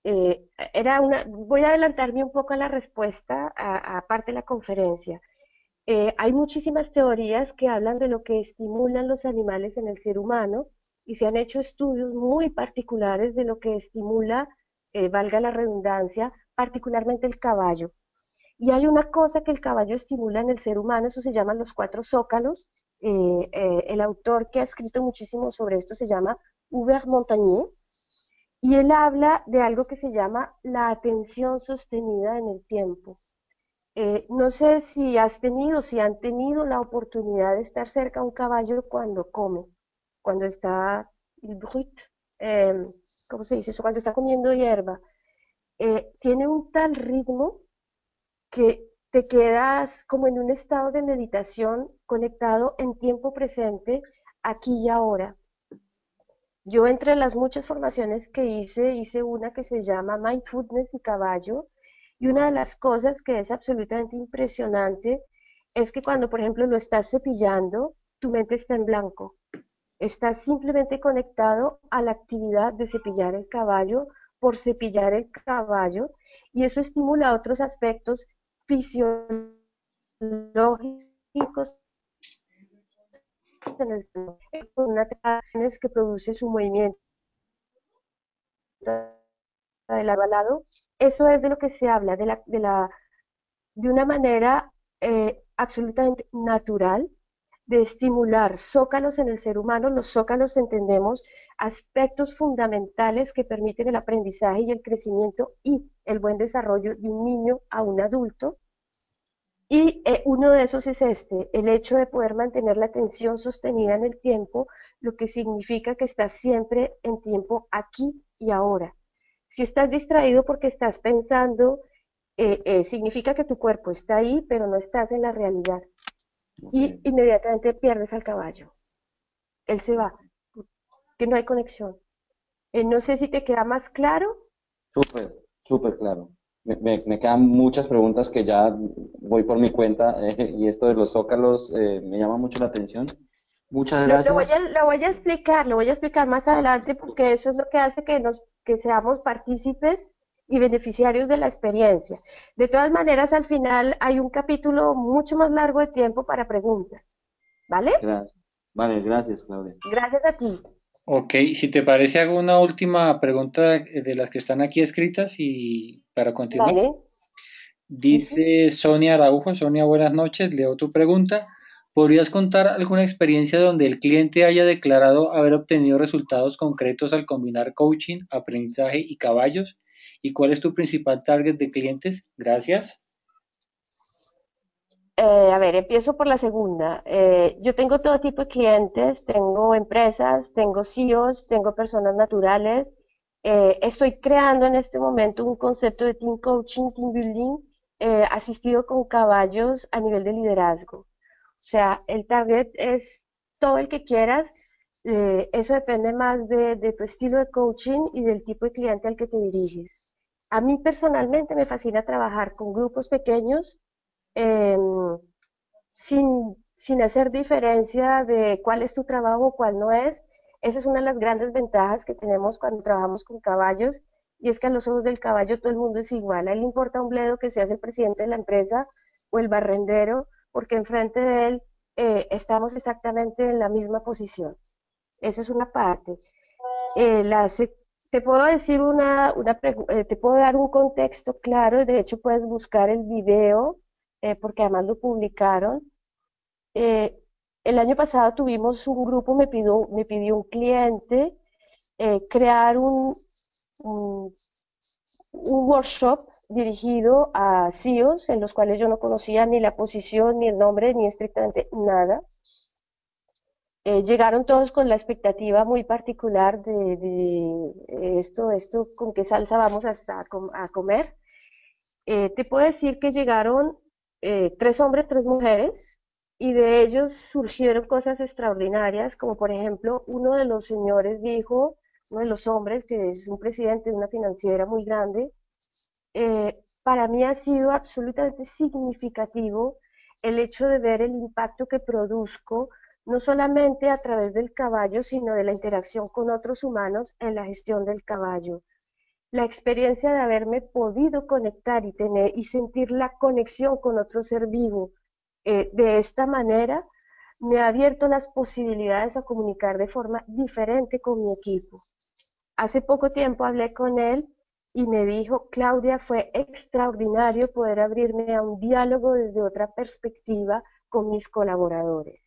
[SPEAKER 2] Voy a adelantarme un poco a la respuesta, aparte de la conferencia. Hay muchísimas teorías que hablan de lo que estimulan los animales en el ser humano y se han hecho estudios muy particulares de lo que estimula, valga la redundancia, particularmente el caballo. Y hay una cosa que el caballo estimula en el ser humano, eso se llaman los cuatro zócalos. El autor que ha escrito muchísimo sobre esto se llama Hubert Montagnier y él habla de algo que se llama la atención sostenida en el tiempo. No sé si han tenido la oportunidad de estar cerca a un caballo cuando come, cuando está il brut, eh, ¿cómo se dice eso? Cuando está comiendo hierba. Tiene un tal ritmo que te quedas como en un estado de meditación conectado en tiempo presente, aquí y ahora. Yo entre las muchas formaciones que hice una que se llama Mindfulness y Caballo, y una de las cosas que es absolutamente impresionante es que cuando, por ejemplo, lo estás cepillando, tu mente está en blanco. Estás simplemente conectado a la actividad de cepillar el caballo por cepillar el caballo, y eso estimula otros aspectos fisiológicos en el una que produce su movimiento de lado a lado. Eso es de lo que se habla, de una manera absolutamente natural de estimular zócalos en el ser humano. Los zócalos entendemos aspectos fundamentales que permiten el aprendizaje y el crecimiento y el buen desarrollo de un niño a un adulto. Y uno de esos es este, el hecho de poder mantener la atención sostenida en el tiempo, lo que significa que estás siempre en tiempo aquí y ahora. Si estás distraído porque estás pensando, significa que tu cuerpo está ahí, pero no estás en la realidad.
[SPEAKER 5] Ok.
[SPEAKER 2] Y inmediatamente pierdes al caballo. Él se va, que no hay conexión. No sé si te queda más claro.
[SPEAKER 5] Súper, súper claro. Me quedan muchas preguntas que ya voy por mi cuenta y esto de los zócalos me llama mucho la atención. Muchas gracias.
[SPEAKER 2] Lo voy a explicar más adelante porque eso es lo que hace que seamos partícipes y beneficiarios de la experiencia. De todas maneras, al final hay un capítulo mucho más largo de tiempo para preguntas, ¿vale?
[SPEAKER 5] Gracias. Vale, gracias, Claudia.
[SPEAKER 2] Gracias a ti.
[SPEAKER 3] Ok, si te parece, hago una última pregunta de las que están aquí escritas y para continuar.
[SPEAKER 2] Vale. Sí, sí.
[SPEAKER 3] Dice Sonia Araujo. Sonia, buenas noches, leo tu pregunta. ¿Podrías contar alguna experiencia donde el cliente haya declarado haber obtenido resultados concretos al combinar coaching, aprendizaje y caballos? ¿Y cuál es tu principal target de clientes? Gracias.
[SPEAKER 2] A ver, empiezo por la segunda. Yo tengo todo tipo de clientes, tengo empresas, tengo CEOs, tengo personas naturales. Estoy creando en este momento un concepto de team coaching, team building, asistido con caballos a nivel de liderazgo. O sea, el target es todo el que quieras. Eso depende más de tu estilo de coaching y del tipo de cliente al que te diriges. A mí personalmente me fascina trabajar con grupos pequeños, em, sin hacer diferencia de cuál es tu trabajo o cuál no es. Esa es una de las grandes ventajas que tenemos cuando trabajamos con caballos, y es que a los ojos del caballo todo el mundo es igual. A él le importa un bledo que seas el presidente de la empresa o el barrendero, porque enfrente de él estamos exactamente en la misma posición. Esa es una parte. Te puedo decir te puedo dar un contexto claro, de hecho puedes buscar el video, porque además lo publicaron. Eh, el año pasado tuvimos un grupo, me pidió un cliente crear un, un workshop dirigido a CEOs en los cuales yo no conocía ni la posición, ni el nombre, ni estrictamente nada. Llegaron todos con la expectativa muy particular de esto, con qué salsa vamos a comer. Te puedo decir que llegaron 3 hombres, 3 mujeres, y de ellos surgieron cosas extraordinarias, como por ejemplo, uno de los señores dijo, uno de los hombres, que es un presidente de una financiera muy grande, para mí ha sido absolutamente significativo el hecho de ver el impacto que produzco, no solamente a través del caballo, sino de la interacción con otros humanos en la gestión del caballo. La experiencia de haberme podido conectar y sentir la conexión con otro ser vivo de esta manera, me ha abierto las posibilidades a comunicar de forma diferente con mi equipo. Hace poco tiempo hablé con él y me dijo, Claudia, fue extraordinario poder abrirme a un diálogo desde otra perspectiva con mis colaboradores.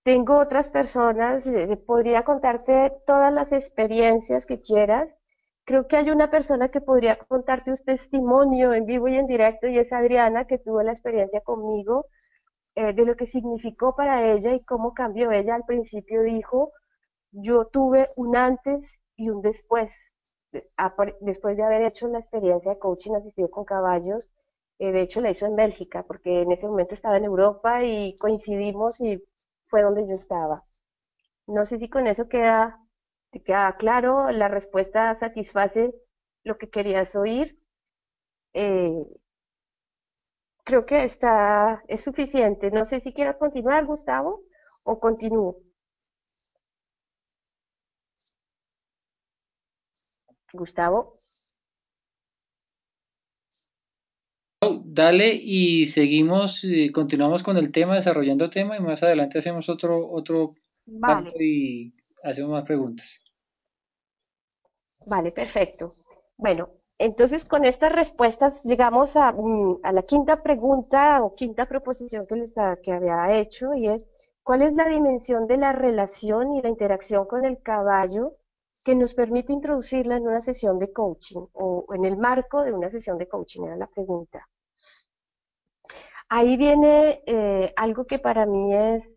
[SPEAKER 2] Tengo otras personas, podría contarte todas las experiencias que quieras. Creo que hay una persona que podría contarte un testimonio en vivo y en directo, y es Adriana, que tuvo la experiencia conmigo, de lo que significó para ella y cómo cambió. Ella al principio dijo, yo tuve un antes y un después, después de haber hecho la experiencia de coaching asistido con caballos. De hecho la hizo en Bélgica, porque en ese momento estaba en Europa y coincidimos y fue donde yo estaba. No sé si con eso te queda claro, la respuesta satisface lo que querías oír. Eh, Creo que es suficiente. No sé si quieras continuar, Gustavo, o continúo. Gustavo.
[SPEAKER 3] Dale y seguimos, continuamos con el tema, desarrollando tema y más adelante hacemos otro cambio
[SPEAKER 2] Vale,
[SPEAKER 3] y hacemos más preguntas.
[SPEAKER 2] vale, perfecto. Bueno, entonces con estas respuestas llegamos a la quinta pregunta o quinta proposición que había hecho, y es, ¿cuál es la dimensión de la relación y la interacción con el caballo que nos permite introducirla en una sesión de coaching o en el marco de una sesión de coaching? Era la pregunta. Ahí viene algo que para mí es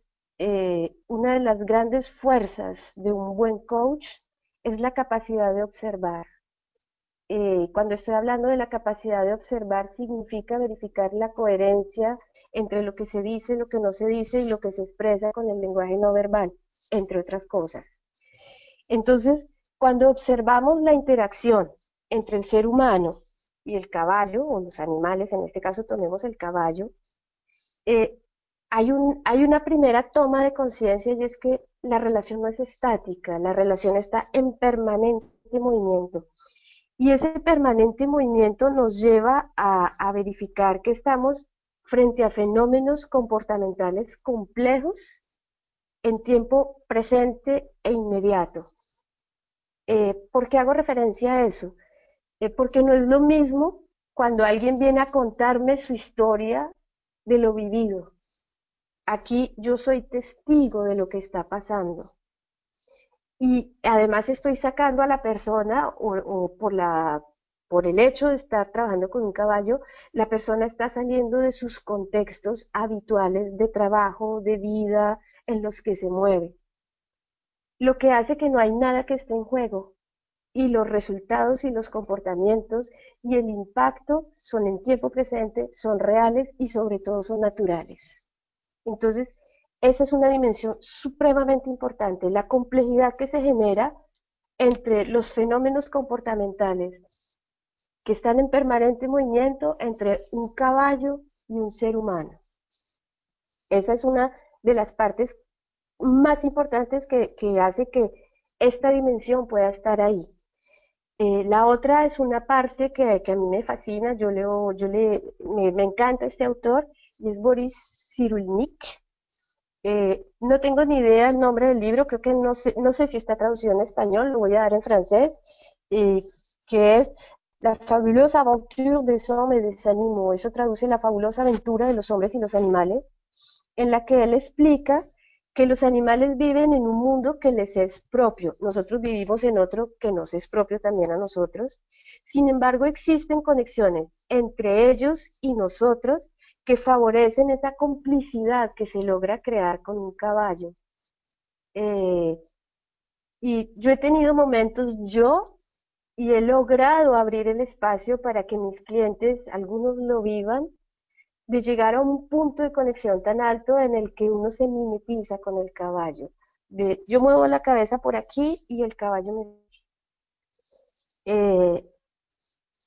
[SPEAKER 2] una de las grandes fuerzas de un buen coach, es la capacidad de observar. Cuando estoy hablando de la capacidad de observar, significa verificar la coherencia entre lo que se dice, lo que no se dice y lo que se expresa con el lenguaje no verbal, entre otras cosas. Entonces, cuando observamos la interacción entre el ser humano y el caballo, o los animales, en este caso tomemos el caballo, eh, hay una primera toma de conciencia, y es que la relación no es estática, la relación está en permanente movimiento. Y ese permanente movimiento nos lleva a verificar que estamos frente a fenómenos comportamentales complejos en tiempo presente e inmediato. ¿Por qué hago referencia a eso? Porque no es lo mismo cuando alguien viene a contarme su historia de lo vivido. Aquí yo soy testigo de lo que está pasando. Y además estoy sacando a la persona o por el hecho de estar trabajando con un caballo, la persona está saliendo de sus contextos habituales de trabajo, de vida, en los que se mueve. Lo que hace que no hay nada que esté en juego, y los resultados y los comportamientos y el impacto son en tiempo presente, son reales y sobre todo son naturales. Entonces, esa es una dimensión supremamente importante, la complejidad que se genera entre los fenómenos comportamentales que están en permanente movimiento entre un caballo y un ser humano. Esa es una de las partes más importantes que hace que esta dimensión pueda estar ahí. La otra es una parte que a mí me fascina, me encanta este autor, y es Boris Cyrulnik. No tengo ni idea del nombre del libro, creo que no sé si está traducido en español, lo voy a dar en francés, eh, que es La fabuleuse aventure des hommes et des animaux. Eso traduce la fabulosa aventura de los hombres y los animales, en la que él explica que los animales viven en un mundo que les es propio. Nosotros vivimos en otro que nos es propio también a nosotros. Sin embargo, existen conexiones entre ellos y nosotros que favorecen esa complicidad que se logra crear con un caballo. Eh, y yo he tenido momentos y he logrado abrir el espacio para que mis clientes, algunos lo vivan, de llegar a un punto de conexión tan alto en el que uno se mimetiza con el caballo. Yo muevo la cabeza por aquí y el caballo me... Eh,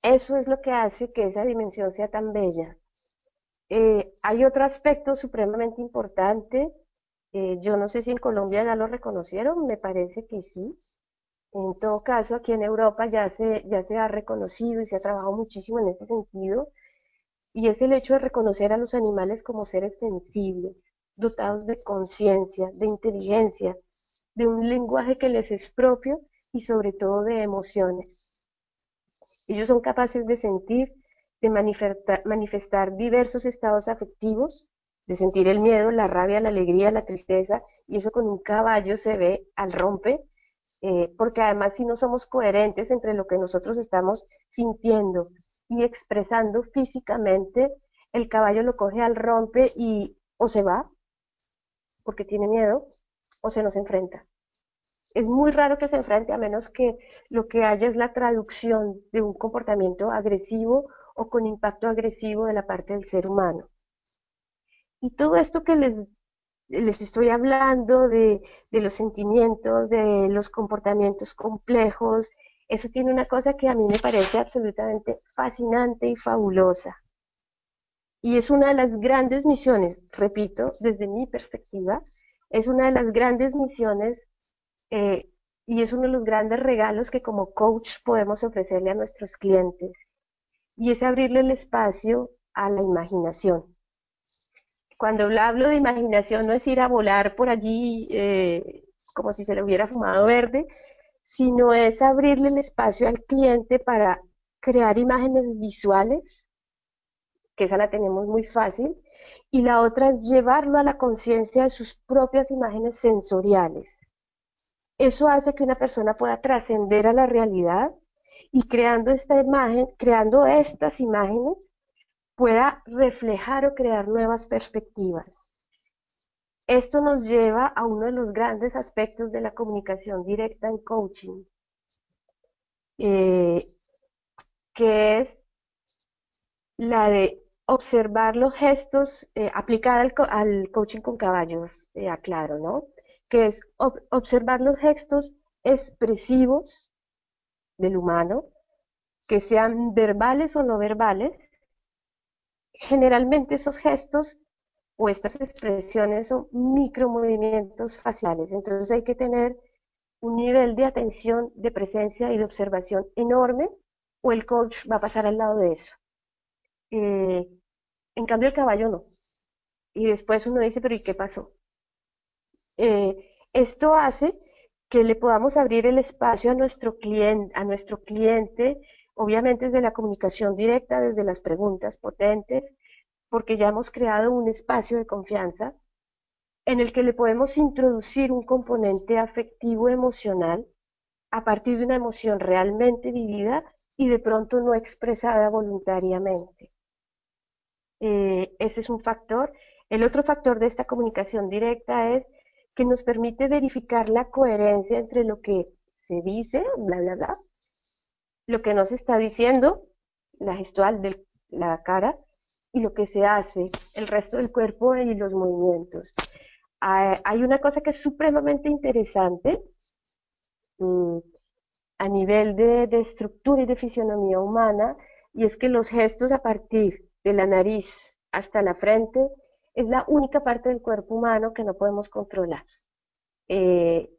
[SPEAKER 2] Eso es lo que hace que esa dimensión sea tan bella. Hay otro aspecto supremamente importante. Yo no sé si en Colombia ya lo reconocieron, me parece que sí. En todo caso, aquí en Europa ya se ha reconocido y se ha trabajado muchísimo en ese sentido, y es el hecho de reconocer a los animales como seres sensibles, dotados de conciencia, de inteligencia, de un lenguaje que les es propio y sobre todo de emociones. Ellos son capaces de sentir, de manifestar diversos estados afectivos, de sentir el miedo, la rabia, la alegría, la tristeza, y eso con un caballo se ve al rompe, porque además si no somos coherentes entre lo que nosotros estamos sintiendo y expresando físicamente, el caballo lo coge al rompe y o se va porque tiene miedo o se nos enfrenta. Es muy raro que se enfrente, a menos que lo que haya es la traducción de un comportamiento agresivo o con impacto agresivo de la parte del ser humano. Y todo esto que les estoy hablando de los sentimientos, de los comportamientos complejos, eso tiene una cosa que a mí me parece absolutamente fascinante y fabulosa. Y es una de las grandes misiones, repito, desde mi perspectiva, es una de las grandes misiones, eh, y es uno de los grandes regalos que como coach podemos ofrecerle a nuestros clientes, y es abrirle el espacio a la imaginación. Cuando hablo de imaginación no es ir a volar por allí como si se le hubiera fumado verde, sino es abrirle el espacio al cliente para crear imágenes visuales, que esa la tenemos muy fácil, y la otra es llevarlo a la conciencia de sus propias imágenes sensoriales. Eso hace que una persona pueda trascender a la realidad y creando esta imagen, creando estas imágenes, pueda reflejar o crear nuevas perspectivas. Esto nos lleva a uno de los grandes aspectos de la comunicación directa en coaching, que es la de observar los gestos, aplicada al coaching con caballos, aclaro, ¿no? Que es observar los gestos expresivos del humano, que sean verbales o no verbales. Generalmente esos gestos o estas expresiones son micromovimientos faciales, entonces hay que tener un nivel de atención, de presencia y de observación enorme, o el coach va a pasar al lado de eso. En cambio el caballo no. Y después uno dice, pero ¿y qué pasó? Esto hace que le podamos abrir el espacio a nuestro cliente, obviamente desde la comunicación directa, desde las preguntas potentes, porque ya hemos creado un espacio de confianza en el que le podemos introducir un componente afectivo emocional a partir de una emoción realmente vivida y de pronto no expresada voluntariamente. Ese es un factor. El otro factor de esta comunicación directa es que nos permite verificar la coherencia entre lo que se dice, bla, bla, bla, lo que nos está diciendo, la gestual de la cara, y lo que se hace, el resto del cuerpo y los movimientos. Hay una cosa que es supremamente interesante a nivel de estructura y de fisionomía humana, y es que los gestos a partir de la nariz hasta la frente es la única parte del cuerpo humano que no podemos controlar. Y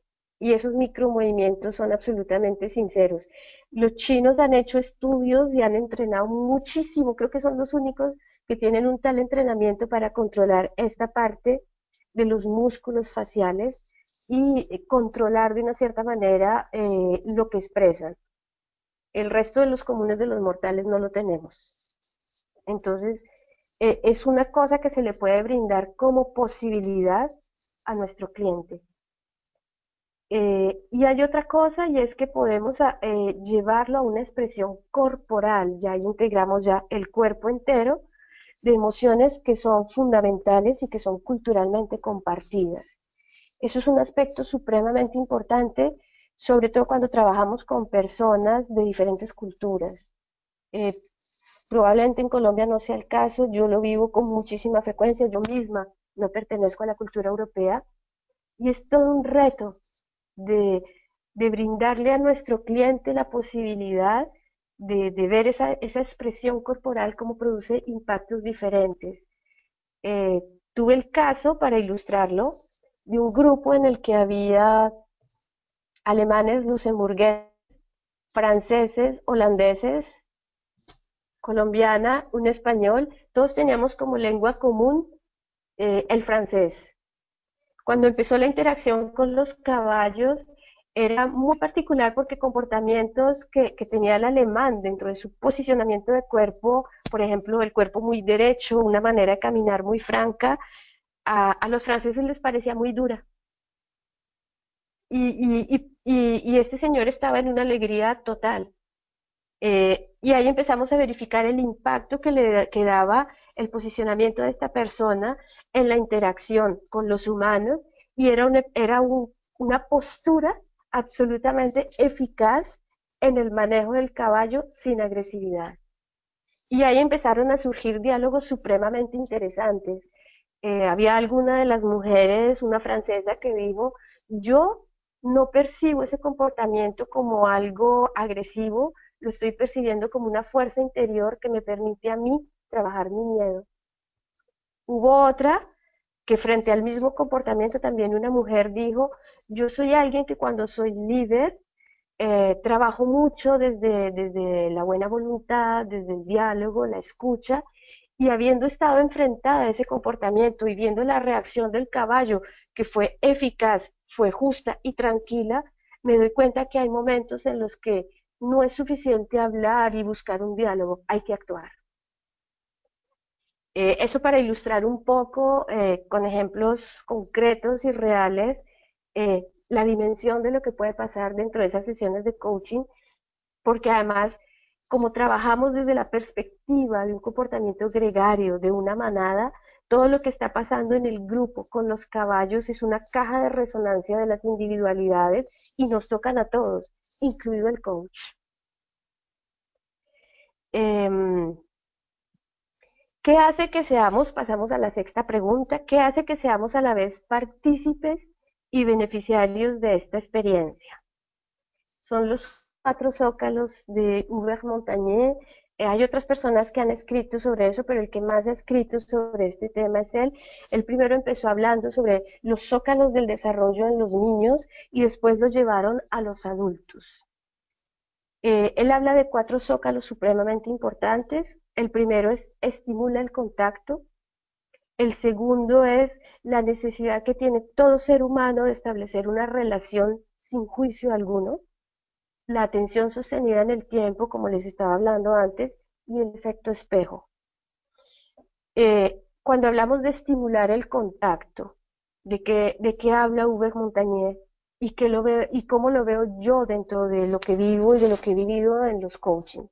[SPEAKER 2] esos micromovimientos son absolutamente sinceros. Los chinos han hecho estudios y han entrenado muchísimo, creo que son los únicos que tienen un tal entrenamiento para controlar esta parte de los músculos faciales y controlar de una cierta manera lo que expresan. El resto de los comunes de los mortales no lo tenemos. Entonces, es una cosa que se le puede brindar como posibilidad a nuestro cliente. Y hay otra cosa y es que podemos llevarlo a una expresión corporal, ya integramos ya el cuerpo entero de emociones que son fundamentales y que son culturalmente compartidas. Eso es un aspecto supremamente importante, sobre todo cuando trabajamos con personas de diferentes culturas. Eh, Probablemente en Colombia no sea el caso, yo lo vivo con muchísima frecuencia, yo misma no pertenezco a la cultura europea y es todo un reto de, de brindarle a nuestro cliente la posibilidad de ver esa expresión corporal como produce impactos diferentes. Eh, Tuve el caso, para ilustrarlo, de un grupo en el que había alemanes, luxemburgueses, franceses, holandeses, colombiana, un español, todos teníamos como lengua común el francés. Cuando empezó la interacción con los caballos, era muy particular porque comportamientos que tenía el alemán dentro de su posicionamiento de cuerpo, por ejemplo, el cuerpo muy derecho, una manera de caminar muy franca, a los franceses les parecía muy dura. Y este señor estaba en una alegría total. Y ahí empezamos a verificar el impacto que daba el posicionamiento de esta persona en la interacción con los humanos y una postura absolutamente eficaz en el manejo del caballo sin agresividad. Y ahí empezaron a surgir diálogos supremamente interesantes. Había alguna de las mujeres, una francesa, que dijo, yo no percibo ese comportamiento como algo agresivo, lo estoy percibiendo como una fuerza interior que me permite a mí trabajar mi miedo. Hubo otra que frente al mismo comportamiento también una mujer dijo, yo soy alguien que cuando soy líder, trabajo mucho desde la buena voluntad, desde el diálogo, la escucha, y habiendo estado enfrentada a ese comportamiento y viendo la reacción del caballo, que fue eficaz, fue justa y tranquila, me doy cuenta que hay momentos en los que no es suficiente hablar y buscar un diálogo, hay que actuar. Eso para ilustrar un poco con ejemplos concretos y reales la dimensión de lo que puede pasar dentro de esas sesiones de coaching, porque además, como trabajamos desde la perspectiva de un comportamiento gregario, de una manada, todo lo que está pasando en el grupo con los caballos es una caja de resonancia de las individualidades y nos tocan a todos, incluido el coach. ¿Qué hace que seamos, pasamos a la sexta pregunta, qué hace que seamos a la vez partícipes y beneficiarios de esta experiencia? Son los 4 zócalos de Hubert Montagnier. Hay otras personas que han escrito sobre eso, pero el que más ha escrito sobre este tema es él. El primero empezó hablando sobre los zócalos del desarrollo en los niños y después lo llevaron a los adultos. Él habla de 4 zócalos supremamente importantes. El primero es estimula el contacto. El segundo es la necesidad que tiene todo ser humano de establecer una relación sin juicio alguno. La atención sostenida en el tiempo, como les estaba hablando antes, y el efecto espejo. Cuando hablamos de estimular el contacto, ¿de qué habla Hubert Montagnier? Y cómo lo veo yo dentro de lo que vivo y de lo que he vivido en los coaching.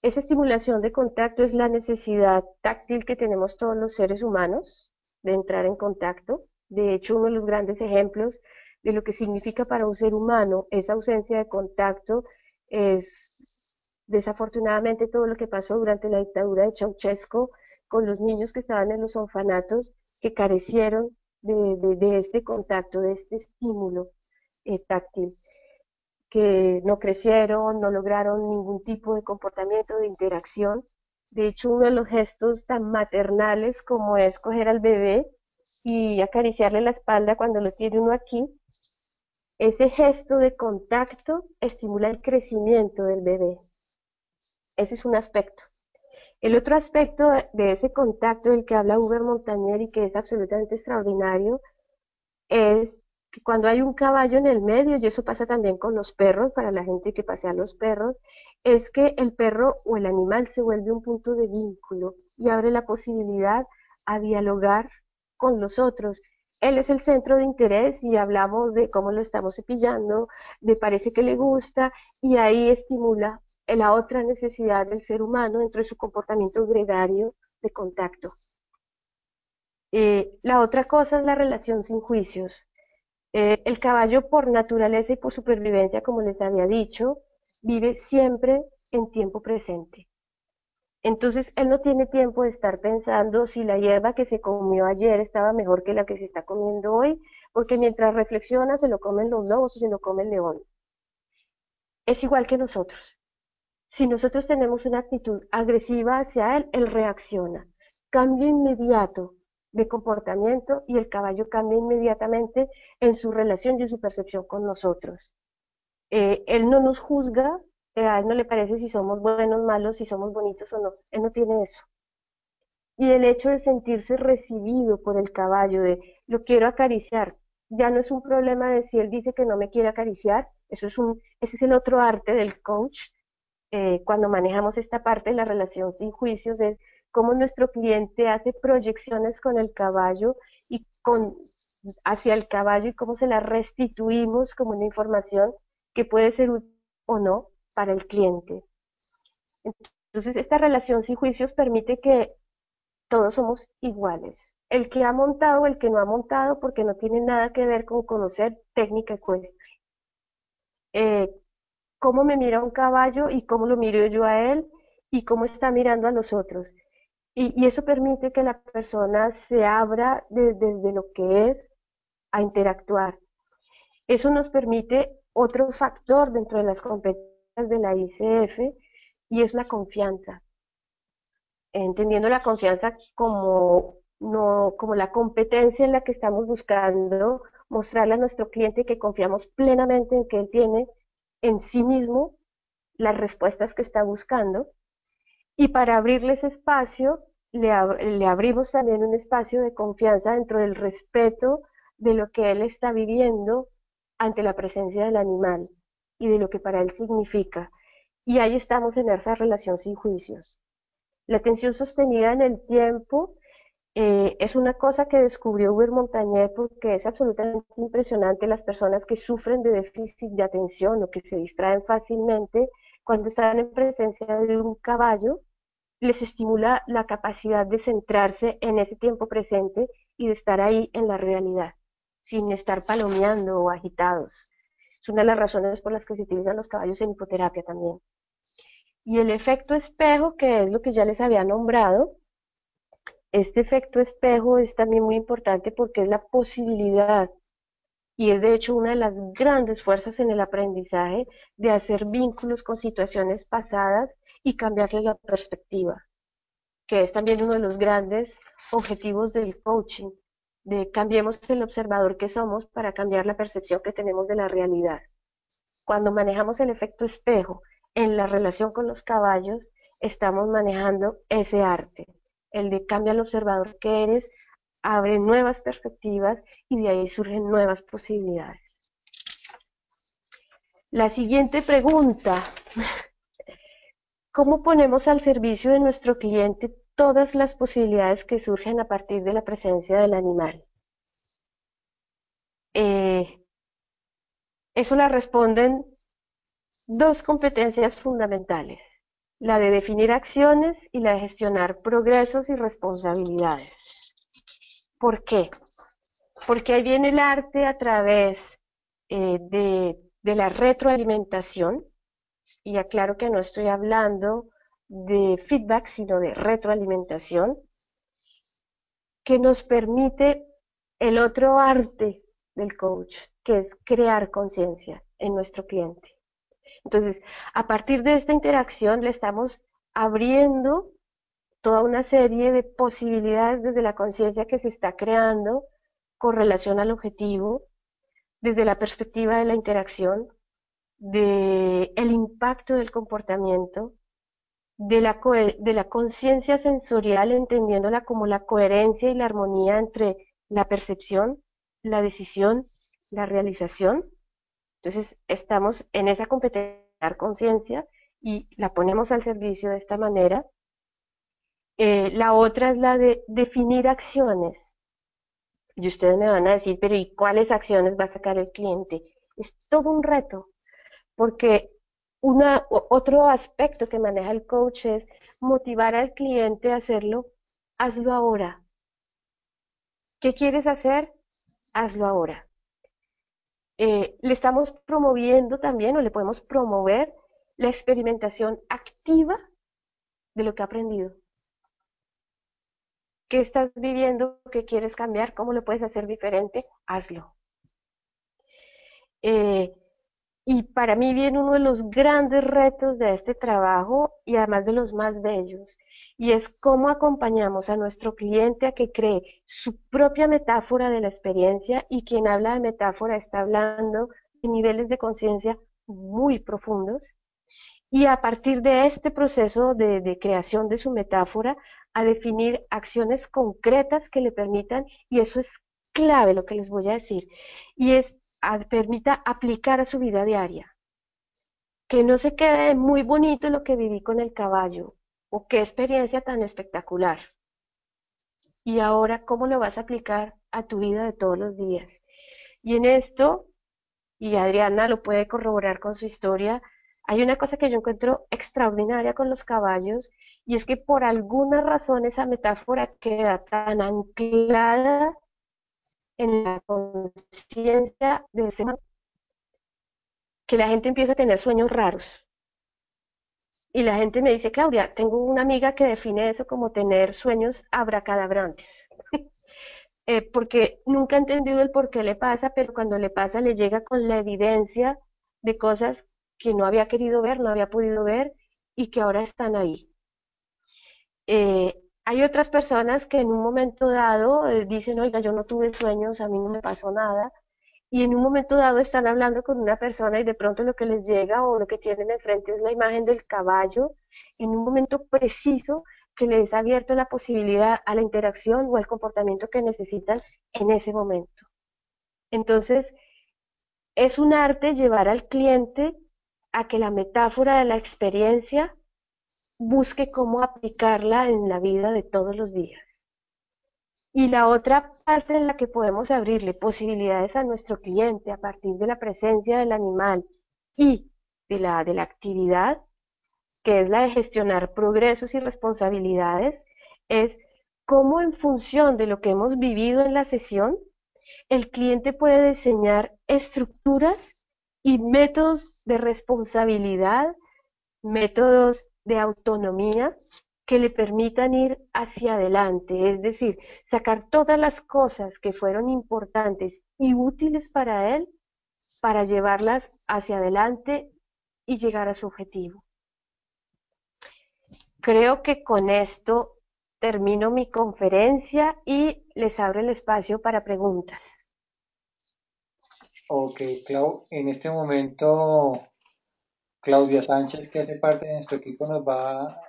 [SPEAKER 2] Esa estimulación de contacto es la necesidad táctil que tenemos todos los seres humanos de entrar en contacto. De hecho, uno de los grandes ejemplos de lo que significa para un ser humano esa ausencia de contacto es desafortunadamente todo lo que pasó durante la dictadura de Ceausescu con los niños que estaban en los orfanatos que carecieron de este contacto, de este estímulo táctil, que no crecieron, no lograron ningún tipo de comportamiento de interacción. De hecho, uno de los gestos tan maternales como es coger al bebé y acariciarle la espalda cuando lo tiene uno aquí, Ese gesto de contacto estimula el crecimiento del bebé. Ese es un aspecto. El otro aspecto de ese contacto del que habla Hubert Montagnier y que es absolutamente extraordinario es que cuando hay un caballo en el medio, y eso pasa también con los perros, para la gente que pasea los perros, es que el perro o el animal se vuelve un punto de vínculo y abre la posibilidad a dialogar con los otros. Él es el centro de interés y hablamos de cómo lo estamos cepillando, de parece que le gusta, y ahí estimula la otra necesidad del ser humano dentro de su comportamiento gregario de contacto. La otra cosa es la relación sin juicios. El caballo por naturaleza y por supervivencia, como les había dicho, vive siempre en tiempo presente. Entonces, él no tiene tiempo de estar pensando si la hierba que se comió ayer estaba mejor que la que se está comiendo hoy, porque mientras reflexiona se lo comen los lobos o se lo come el león. Es igual que nosotros. Si nosotros tenemos una actitud agresiva hacia él, él reacciona. Cambio inmediato de comportamiento y el caballo cambia inmediatamente en su relación y en su percepción con nosotros. Él no nos juzga, a él no le parece si somos buenos, malos, si somos bonitos o no. Él no tiene eso. Y el hecho de sentirse recibido por el caballo, de lo quiero acariciar, ya no es un problema de si él dice que no me quiere acariciar, ese es el otro arte del coach. Cuando manejamos esta parte de la relación sin juicios, es cómo nuestro cliente hace proyecciones con el caballo y hacia el caballo y cómo se la restituimos como una información que puede ser útil o no para el cliente. Entonces, esta relación sin juicios permite que todos somos iguales. El que ha montado o el que no ha montado, porque no tiene nada que ver con conocer técnica ecuestre. Cómo me mira un caballo y cómo lo miro yo a él y cómo está mirando a los otros. Y eso permite que la persona se abra desde lo que es a interactuar. Eso nos permite otro factor dentro de las competencias de la ICF y es la confianza. Entendiendo la confianza como, no, como la competencia en la que estamos buscando mostrarle a nuestro cliente que confiamos plenamente en que él tiene en sí mismo las respuestas que está buscando, y para abrirle ese espacio le abrimos también un espacio de confianza dentro del respeto de lo que él está viviendo ante la presencia del animal y de lo que para él significa. Y ahí estamos en esa relación sin juicios. La atención sostenida en el tiempo es una cosa que descubrió Hubert Montagnier porque es absolutamente impresionante las personas que sufren de déficit de atención o que se distraen fácilmente cuando están en presencia de un caballo, les estimula la capacidad de centrarse en ese tiempo presente y de estar ahí en la realidad, sin estar palomeando o agitados. Es una de las razones por las que se utilizan los caballos en hipoterapia también. Y el efecto espejo, que es lo que ya les había nombrado, este efecto espejo es también muy importante porque es la posibilidad, y es de hecho una de las grandes fuerzas en el aprendizaje, de hacer vínculos con situaciones pasadas y cambiarle la perspectiva, que es también uno de los grandes objetivos del coaching, de cambiemos el observador que somos para cambiar la percepción que tenemos de la realidad. Cuando manejamos el efecto espejo en la relación con los caballos, estamos manejando ese arte, el de cambia el observador que eres, abre nuevas perspectivas y de ahí surgen nuevas posibilidades. La siguiente pregunta: ¿cómo ponemos al servicio de nuestro cliente todas las posibilidades que surgen a partir de la presencia del animal? Eso la responden dos competencias fundamentales: la de definir acciones y la de gestionar progresos y responsabilidades. ¿Por qué? Porque ahí viene el arte a través de la retroalimentación, y aclaro que no estoy hablando de feedback, sino de retroalimentación, que nos permite el otro arte del coach, que es crear conciencia en nuestro cliente. Entonces, a partir de esta interacción le estamos abriendo toda una serie de posibilidades desde la conciencia que se está creando con relación al objetivo, desde la perspectiva de la interacción, de el impacto del comportamiento, de la conciencia sensorial, entendiéndola como la coherencia y la armonía entre la percepción, la decisión, la realización. Entonces, estamos en esa competencia de conciencia y la ponemos al servicio de esta manera. La otra es la de definir acciones. Y ustedes me van a decir, pero ¿y cuáles acciones va a sacar el cliente? Es todo un reto, porque otro aspecto que maneja el coach es motivar al cliente a hacerlo. Hazlo ahora. ¿Qué quieres hacer? Hazlo ahora. Le estamos promoviendo también, o le podemos promover, la experimentación activa de lo que ha aprendido. ¿Qué estás viviendo? ¿Qué quieres cambiar? ¿Cómo lo puedes hacer diferente? Hazlo. Y para mí viene uno de los grandes retos de este trabajo y además de los más bellos, y es cómo acompañamos a nuestro cliente a que cree su propia metáfora de la experiencia, y quien habla de metáfora está hablando de niveles de conciencia muy profundos, y a partir de este proceso de creación de su metáfora, a definir acciones concretas que le permitan, y eso es clave lo que les voy a decir, y es permita aplicar a su vida diaria. Que no se quede muy bonito lo que viví con el caballo, o qué experiencia tan espectacular. Y ahora, ¿cómo lo vas a aplicar a tu vida de todos los días? Y en esto, y Adriana lo puede corroborar con su historia, hay una cosa que yo encuentro extraordinaria con los caballos, y es que por alguna razón esa metáfora queda tan anclada en la conciencia de ese momento que la gente empieza a tener sueños raros. Y la gente me dice, Claudia, tengo una amiga que define eso como tener sueños abracadabrantes. Porque nunca ha entendido el por qué le pasa, pero cuando le pasa le llega con la evidencia de cosas que no había querido ver, no había podido ver y que ahora están ahí. Hay otras personas que en un momento dado dicen, oiga, yo no tuve sueños, a mí no me pasó nada, y en un momento dado están hablando con una persona y de pronto lo que les llega o lo que tienen enfrente es la imagen del caballo, en un momento preciso que les ha abierto la posibilidad a la interacción o al comportamiento que necesitan en ese momento. Entonces, es un arte llevar al cliente a que la metáfora de la experiencia busque cómo aplicarla en la vida de todos los días. Y la otra parte en la que podemos abrirle posibilidades a nuestro cliente a partir de la presencia del animal y de la actividad, que es la de gestionar progresos y responsabilidades, es cómo en función de lo que hemos vivido en la sesión, el cliente puede diseñar estructuras y métodos de responsabilidad, métodos de autonomía que le permitan ir hacia adelante, es decir, sacar todas las cosas que fueron importantes y útiles para él para llevarlas hacia adelante y llegar a su objetivo. Creo que con esto termino mi conferencia y les abro el espacio para preguntas.
[SPEAKER 3] Ok, Clau, en este momento Claudia Sánchez, que hace parte de nuestro equipo, me va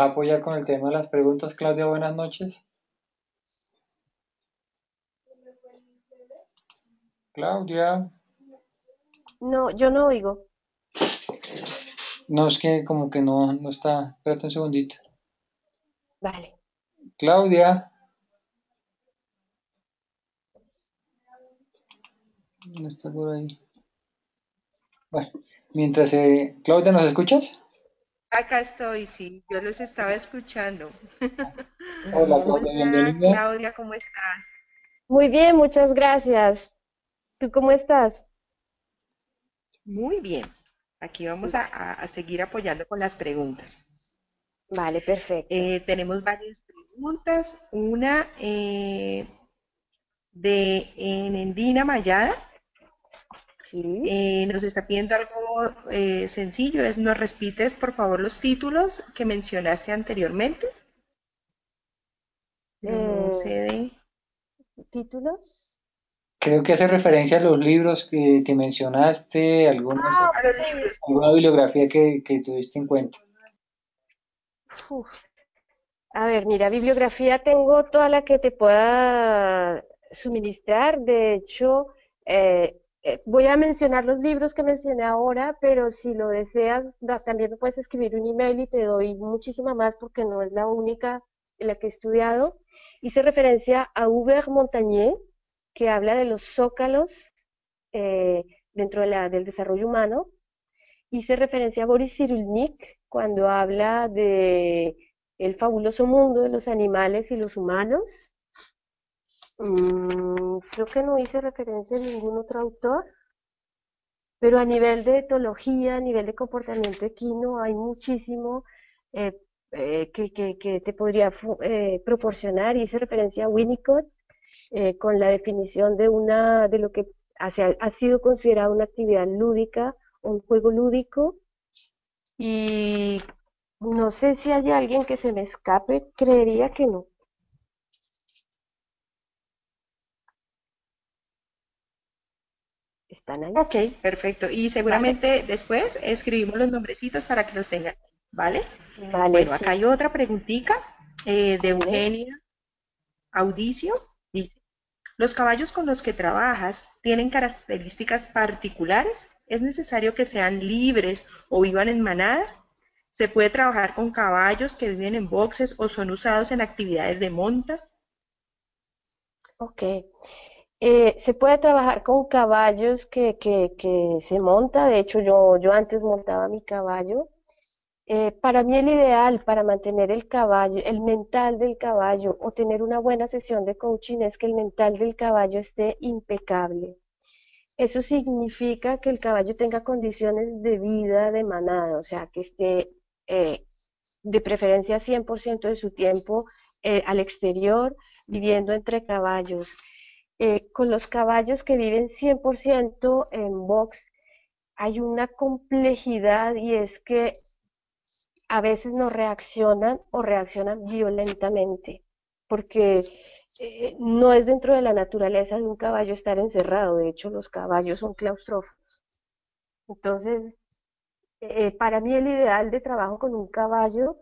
[SPEAKER 3] a apoyar con el tema de las preguntas. Claudia, buenas noches. Claudia,
[SPEAKER 2] No, yo no oigo.
[SPEAKER 3] no es que como que no está. Espérate un segundito.
[SPEAKER 2] Vale.
[SPEAKER 3] Claudia, no está por ahí. Bueno, mientras Claudia, ¿nos escuchas?
[SPEAKER 6] Acá estoy, sí, yo los estaba escuchando.
[SPEAKER 3] Hola, Claudia,
[SPEAKER 6] Hola,
[SPEAKER 3] bienvenida.
[SPEAKER 6] Claudia, ¿cómo estás?
[SPEAKER 2] Muy bien, muchas gracias. ¿Tú cómo estás?
[SPEAKER 6] Muy bien. Aquí vamos a seguir apoyando con las preguntas.
[SPEAKER 2] Vale, perfecto.
[SPEAKER 6] Tenemos varias preguntas. Una de Nendina Mayada.
[SPEAKER 2] Sí.
[SPEAKER 6] Nos está pidiendo algo sencillo. ¿Nos repites, por favor, los títulos que mencionaste anteriormente? El nuevo CD.
[SPEAKER 2] ¿Títulos?
[SPEAKER 3] Creo que hace referencia a los libros que mencionaste,
[SPEAKER 2] Ah,
[SPEAKER 6] A los
[SPEAKER 2] ok.
[SPEAKER 6] libros.
[SPEAKER 3] alguna bibliografía que tuviste en cuenta.
[SPEAKER 2] Uf. A ver, mira, bibliografía tengo toda la que te pueda suministrar. De hecho, voy a mencionar los libros que mencioné ahora, pero si lo deseas, también me puedes escribir un email y te doy muchísima más porque no es la única en la que he estudiado. Hice referencia a Hubert Montagnier, que habla de los zócalos eh, dentro de del desarrollo humano. Hice referencia a Boris Cyrulnik cuando habla de el fabuloso mundo de los animales y los humanos. Creo que no hice referencia a ningún otro autor, pero a nivel de etología, a nivel de comportamiento equino, hay muchísimo eh, que te podría proporcionar. Hice referencia a Winnicott con la definición de lo que ha sido considerado una actividad lúdica o un juego lúdico. Y no sé si hay alguien que se me escape, creería que no. ¿Están ahí?
[SPEAKER 6] Ok, perfecto. Y
[SPEAKER 2] Vale,
[SPEAKER 6] seguramente después escribimos los nombrecitos para que los tengan, ¿vale?
[SPEAKER 2] vale,
[SPEAKER 6] Bueno, acá
[SPEAKER 2] sí,
[SPEAKER 6] hay otra preguntita de
[SPEAKER 2] vale.
[SPEAKER 6] Eugenia Audicio. Dice, ¿los caballos con los que trabajas tienen características particulares? ¿Es necesario que sean libres o vivan en manada? ¿Se puede trabajar con caballos que viven en boxes o son usados en actividades de monta?
[SPEAKER 2] Ok. Se puede trabajar con caballos que se monta. De hecho, yo antes montaba mi caballo. Para mí el ideal para mantener el caballo, el mental del caballo o tener una buena sesión de coaching es que el mental del caballo esté impecable. Eso significa que el caballo tenga condiciones de vida de manada, o sea, que esté eh, de preferencia 100% de su tiempo al exterior, viviendo entre caballos. Con los caballos que viven 100% en box, hay una complejidad y es que a veces no reaccionan o reaccionan violentamente, porque no es dentro de la naturaleza de un caballo estar encerrado. De hecho, los caballos son claustrófobos. Entonces, para mí el ideal de trabajo con un caballo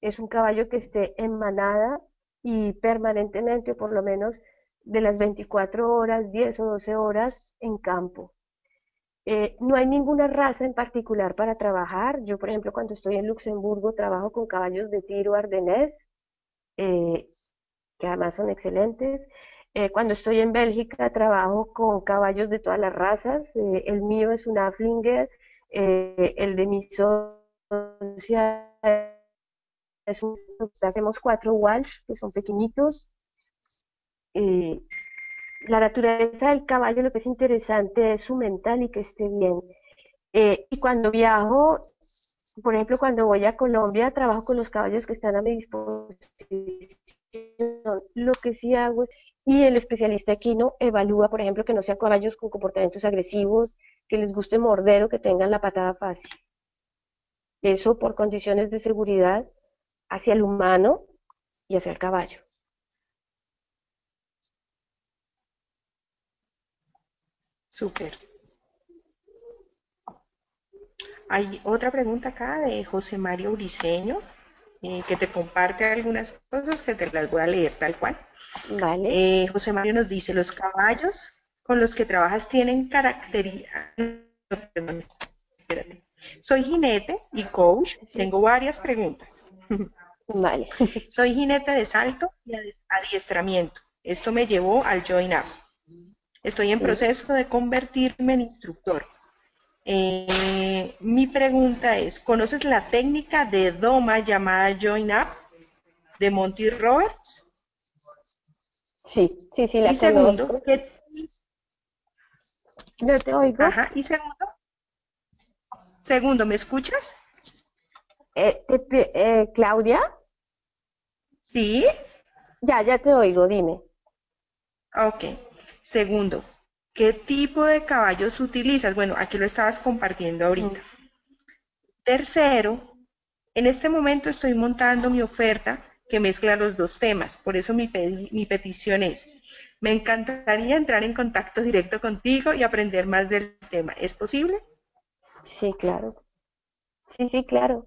[SPEAKER 2] es un caballo que esté en manada y permanentemente, o por lo menos de las 24 horas, 10 o 12 horas en campo. No hay ninguna raza en particular para trabajar. Yo, por ejemplo, cuando estoy en Luxemburgo, trabajo con caballos de tiro ardenés, eh, que además son excelentes. Cuando estoy en Bélgica, trabajo con caballos de todas las razas. El mío es un Afflinger, el de mi socia es un, hacemos 4 Walsh, que son pequeñitos. Eh, la naturaleza del caballo, lo que es interesante es su mental y que esté bien. Y cuando viajo, por ejemplo, cuando voy a Colombia, trabajo con los caballos que están a mi disposición. Lo que sí hago es, y el especialista equino evalúa, por ejemplo, que no sean caballos con comportamientos agresivos, que les guste morder o que tengan la patada fácil. Eso por condiciones de seguridad hacia el humano y hacia el caballo.
[SPEAKER 6] Súper. Hay otra pregunta acá de José Mario Briceño, que te comparte algunas cosas que te las voy a leer tal cual.
[SPEAKER 2] ¿Vale?
[SPEAKER 6] José Mario nos dice, ¿los caballos con los que trabajas tienen características? Espérate. Soy jinete y coach.
[SPEAKER 2] Sí.
[SPEAKER 6] Tengo varias preguntas.
[SPEAKER 2] Vale.
[SPEAKER 6] Soy jinete de salto y adiestramiento. Esto me llevó al Join Up. Estoy en
[SPEAKER 2] Sí.
[SPEAKER 6] proceso de convertirme en instructor. Mi pregunta es, ¿conoces la técnica de doma llamada Join Up de Monty Roberts?
[SPEAKER 2] Sí, sí, sí, la
[SPEAKER 6] Y segundo,
[SPEAKER 2] conozco. No te oigo.
[SPEAKER 6] ajá, y segundo, ¿me escuchas?
[SPEAKER 2] Claudia,
[SPEAKER 6] Sí,
[SPEAKER 2] ya te oigo, dime.
[SPEAKER 6] ok. Segundo, ¿qué tipo de caballos utilizas? Bueno, aquí lo estabas compartiendo ahorita.
[SPEAKER 2] Mm,
[SPEAKER 6] Tercero, en este momento estoy montando mi oferta que mezcla los dos temas, por eso mi petición es, Me encantaría entrar en contacto directo contigo y aprender más del tema. ¿Es posible?
[SPEAKER 2] Sí, claro. Sí, sí, claro.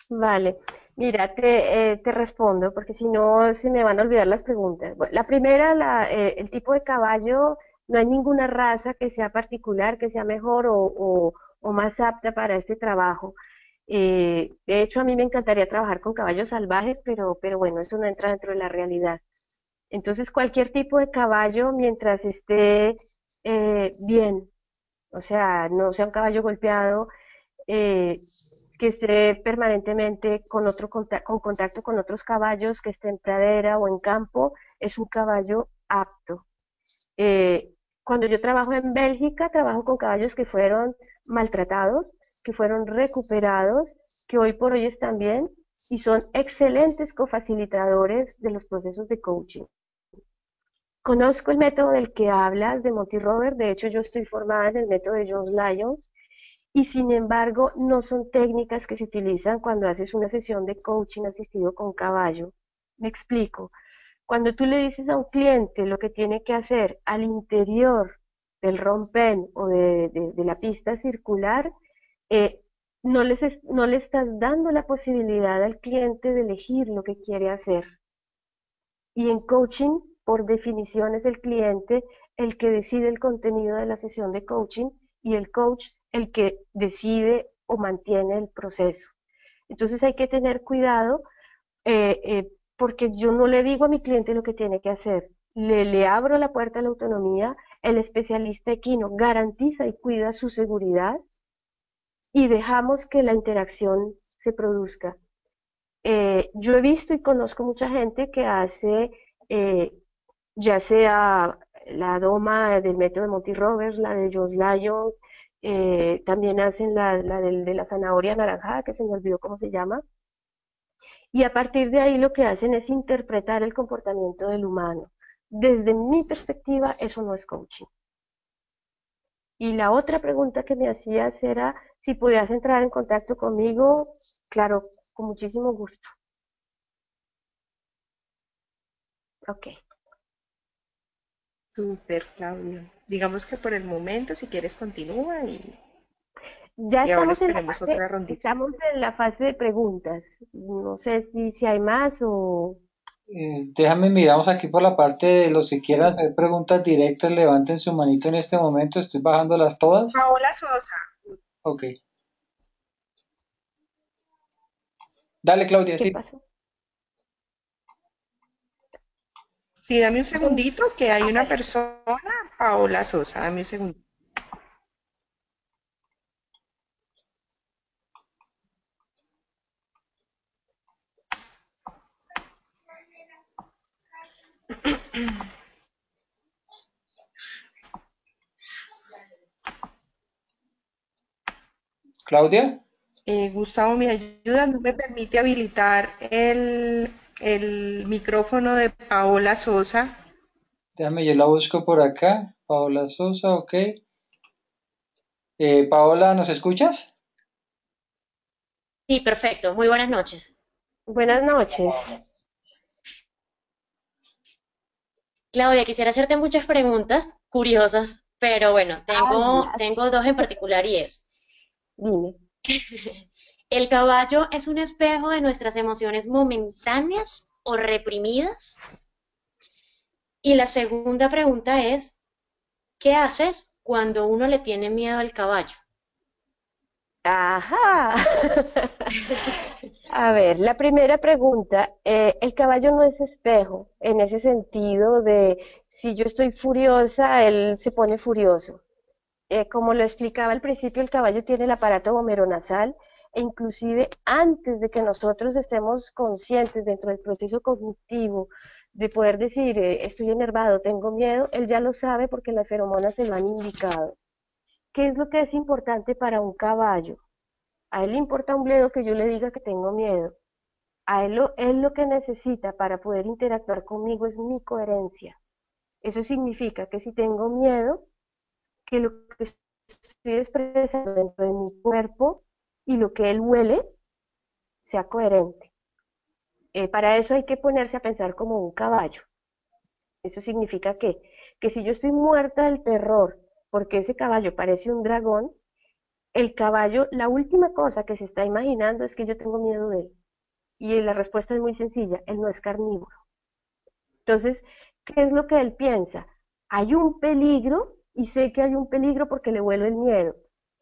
[SPEAKER 2] Vale. Mira, te respondo porque si no se me van a olvidar las preguntas. Bueno, la primera, el tipo de caballo, no hay ninguna raza que sea particular, que sea mejor o más apta para este trabajo. De hecho, a mí me encantaría trabajar con caballos salvajes, pero bueno, eso no entra dentro de la realidad. Entonces, cualquier tipo de caballo, mientras esté bien, o sea, no sea un caballo golpeado, eh, que esté permanentemente con contacto con otros caballos, que esté en pradera o en campo, es un caballo apto. Eh, Cuando yo trabajo en Bélgica, trabajo con caballos que fueron maltratados, que fueron recuperados, que hoy por hoy están bien y son excelentes cofacilitadores de los procesos de coaching. Conozco el método del que hablas, de Monty Robert, de hecho yo estoy formada en el método de John Lyons, y sin embargo no son técnicas que se utilizan cuando haces una sesión de coaching asistido con caballo. Me explico. Cuando tú le dices a un cliente lo que tiene que hacer al interior del rompen o de la pista circular, eh, no le estás dando la posibilidad al cliente de elegir lo que quiere hacer. Y en coaching, por definición, es el cliente el que decide el contenido de la sesión de coaching y el coach el que decide o mantiene el proceso. Entonces hay que tener cuidado porque yo no le digo a mi cliente lo que tiene que hacer. Le abro la puerta a la autonomía, el especialista equino garantiza y cuida su seguridad y dejamos que la interacción se produzca. Yo he visto y conozco mucha gente que hace, eh, ya sea la doma del método de Monty Roberts, la de Josh Lyons, también hacen de la zanahoria anaranjada, que se me olvidó cómo se llama, y a partir de ahí lo que hacen es interpretar el comportamiento del humano. Desde mi perspectiva, eso no es coaching. Y la otra pregunta que me hacías era si podías entrar en contacto conmigo, claro, con muchísimo gusto. Ok.
[SPEAKER 6] Súper, Claudio. Digamos que por el momento, si quieres, continúa
[SPEAKER 2] Ya
[SPEAKER 6] y ahora esperemos otra rondita.
[SPEAKER 2] estamos en la fase de preguntas. No sé si hay más o...
[SPEAKER 3] Déjame, miramos aquí por la parte de los que quieran hacer preguntas directas, levanten su manito en este momento, estoy bajándolas todas.
[SPEAKER 6] Paola Sosa.
[SPEAKER 3] Ok. Dale, Claudia,
[SPEAKER 2] ¿Qué
[SPEAKER 3] sí.
[SPEAKER 2] pasó?
[SPEAKER 6] Sí, dame un segundito que hay una persona, Paola Sosa, dame un segundito.
[SPEAKER 3] Claudia,
[SPEAKER 6] Gustavo, ¿me ayuda? No me permite habilitar el micrófono de Paola Sosa.
[SPEAKER 3] déjame, yo la busco por acá. Paola Sosa, ok. Paola, ¿nos escuchas?
[SPEAKER 7] Sí, perfecto. Muy buenas noches.
[SPEAKER 2] Buenas noches.
[SPEAKER 7] Claudia, quisiera hacerte muchas preguntas curiosas, pero bueno,
[SPEAKER 2] Hazlas.
[SPEAKER 7] tengo dos en particular y es,
[SPEAKER 2] Dime.
[SPEAKER 7] ¿el caballo es un espejo de nuestras emociones momentáneas o reprimidas? Y la segunda pregunta es, ¿qué haces cuando uno le tiene miedo al caballo?
[SPEAKER 2] Ajá. A ver, la primera pregunta, el caballo no es espejo en ese sentido de si yo estoy furiosa, él se pone furioso. Como lo explicaba al principio, el caballo tiene el aparato vomeronasal e inclusive antes de que nosotros estemos conscientes dentro del proceso cognitivo de poder decir estoy enervado, tengo miedo, él ya lo sabe porque las feromonas se lo han indicado. ¿Qué es lo que es importante para un caballo? A él le importa un bledo que yo le diga que tengo miedo. Él lo que necesita para poder interactuar conmigo es mi coherencia. Eso significa que si tengo miedo, que lo que estoy expresando dentro de mi cuerpo y lo que él huele sea coherente. Para eso hay que ponerse a pensar como un caballo. Eso significa que si yo estoy muerta del terror porque ese caballo parece un dragón, el caballo, la última cosa que se está imaginando es que yo tengo miedo de él. Y la respuesta es muy sencilla, él no es carnívoro. Entonces, ¿qué es lo que él piensa? Hay un peligro y sé que hay un peligro porque le huelo el miedo.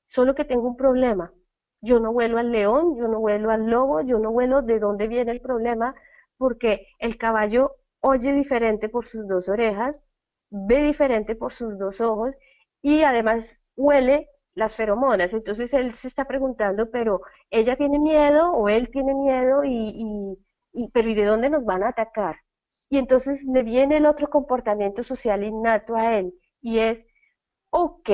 [SPEAKER 2] Solo que tengo un problema. Yo no huelo al león, yo no huelo al lobo, yo no huelo de dónde viene el problema porque el caballo oye diferente por sus dos orejas, ve diferente por sus dos ojos y además huele las feromonas. Entonces él se está preguntando, pero ella tiene miedo o él tiene miedo pero ¿y de dónde nos van a atacar? Y entonces le viene el otro comportamiento social innato a él y es, ok,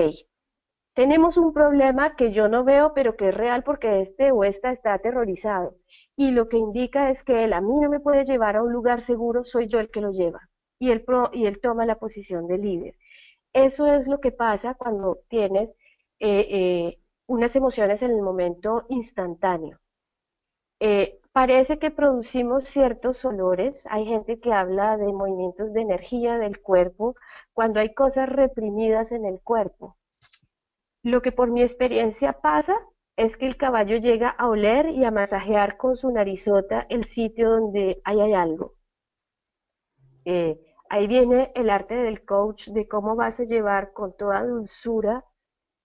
[SPEAKER 2] tenemos un problema que yo no veo, pero que es real porque este o esta está aterrorizado. Y lo que indica es que él a mí no me puede llevar a un lugar seguro, soy yo el que lo lleva. Y él toma la posición de líder. Eso es lo que pasa cuando tienes unas emociones en el momento instantáneo. Parece que producimos ciertos olores. Hay gente que habla de movimientos de energía del cuerpo cuando hay cosas reprimidas en el cuerpo. Lo que por mi experiencia pasa es que el caballo llega a oler y a masajear con su narizota el sitio donde hay algo. Ahí viene el arte del coach de cómo vas a llevar con toda dulzura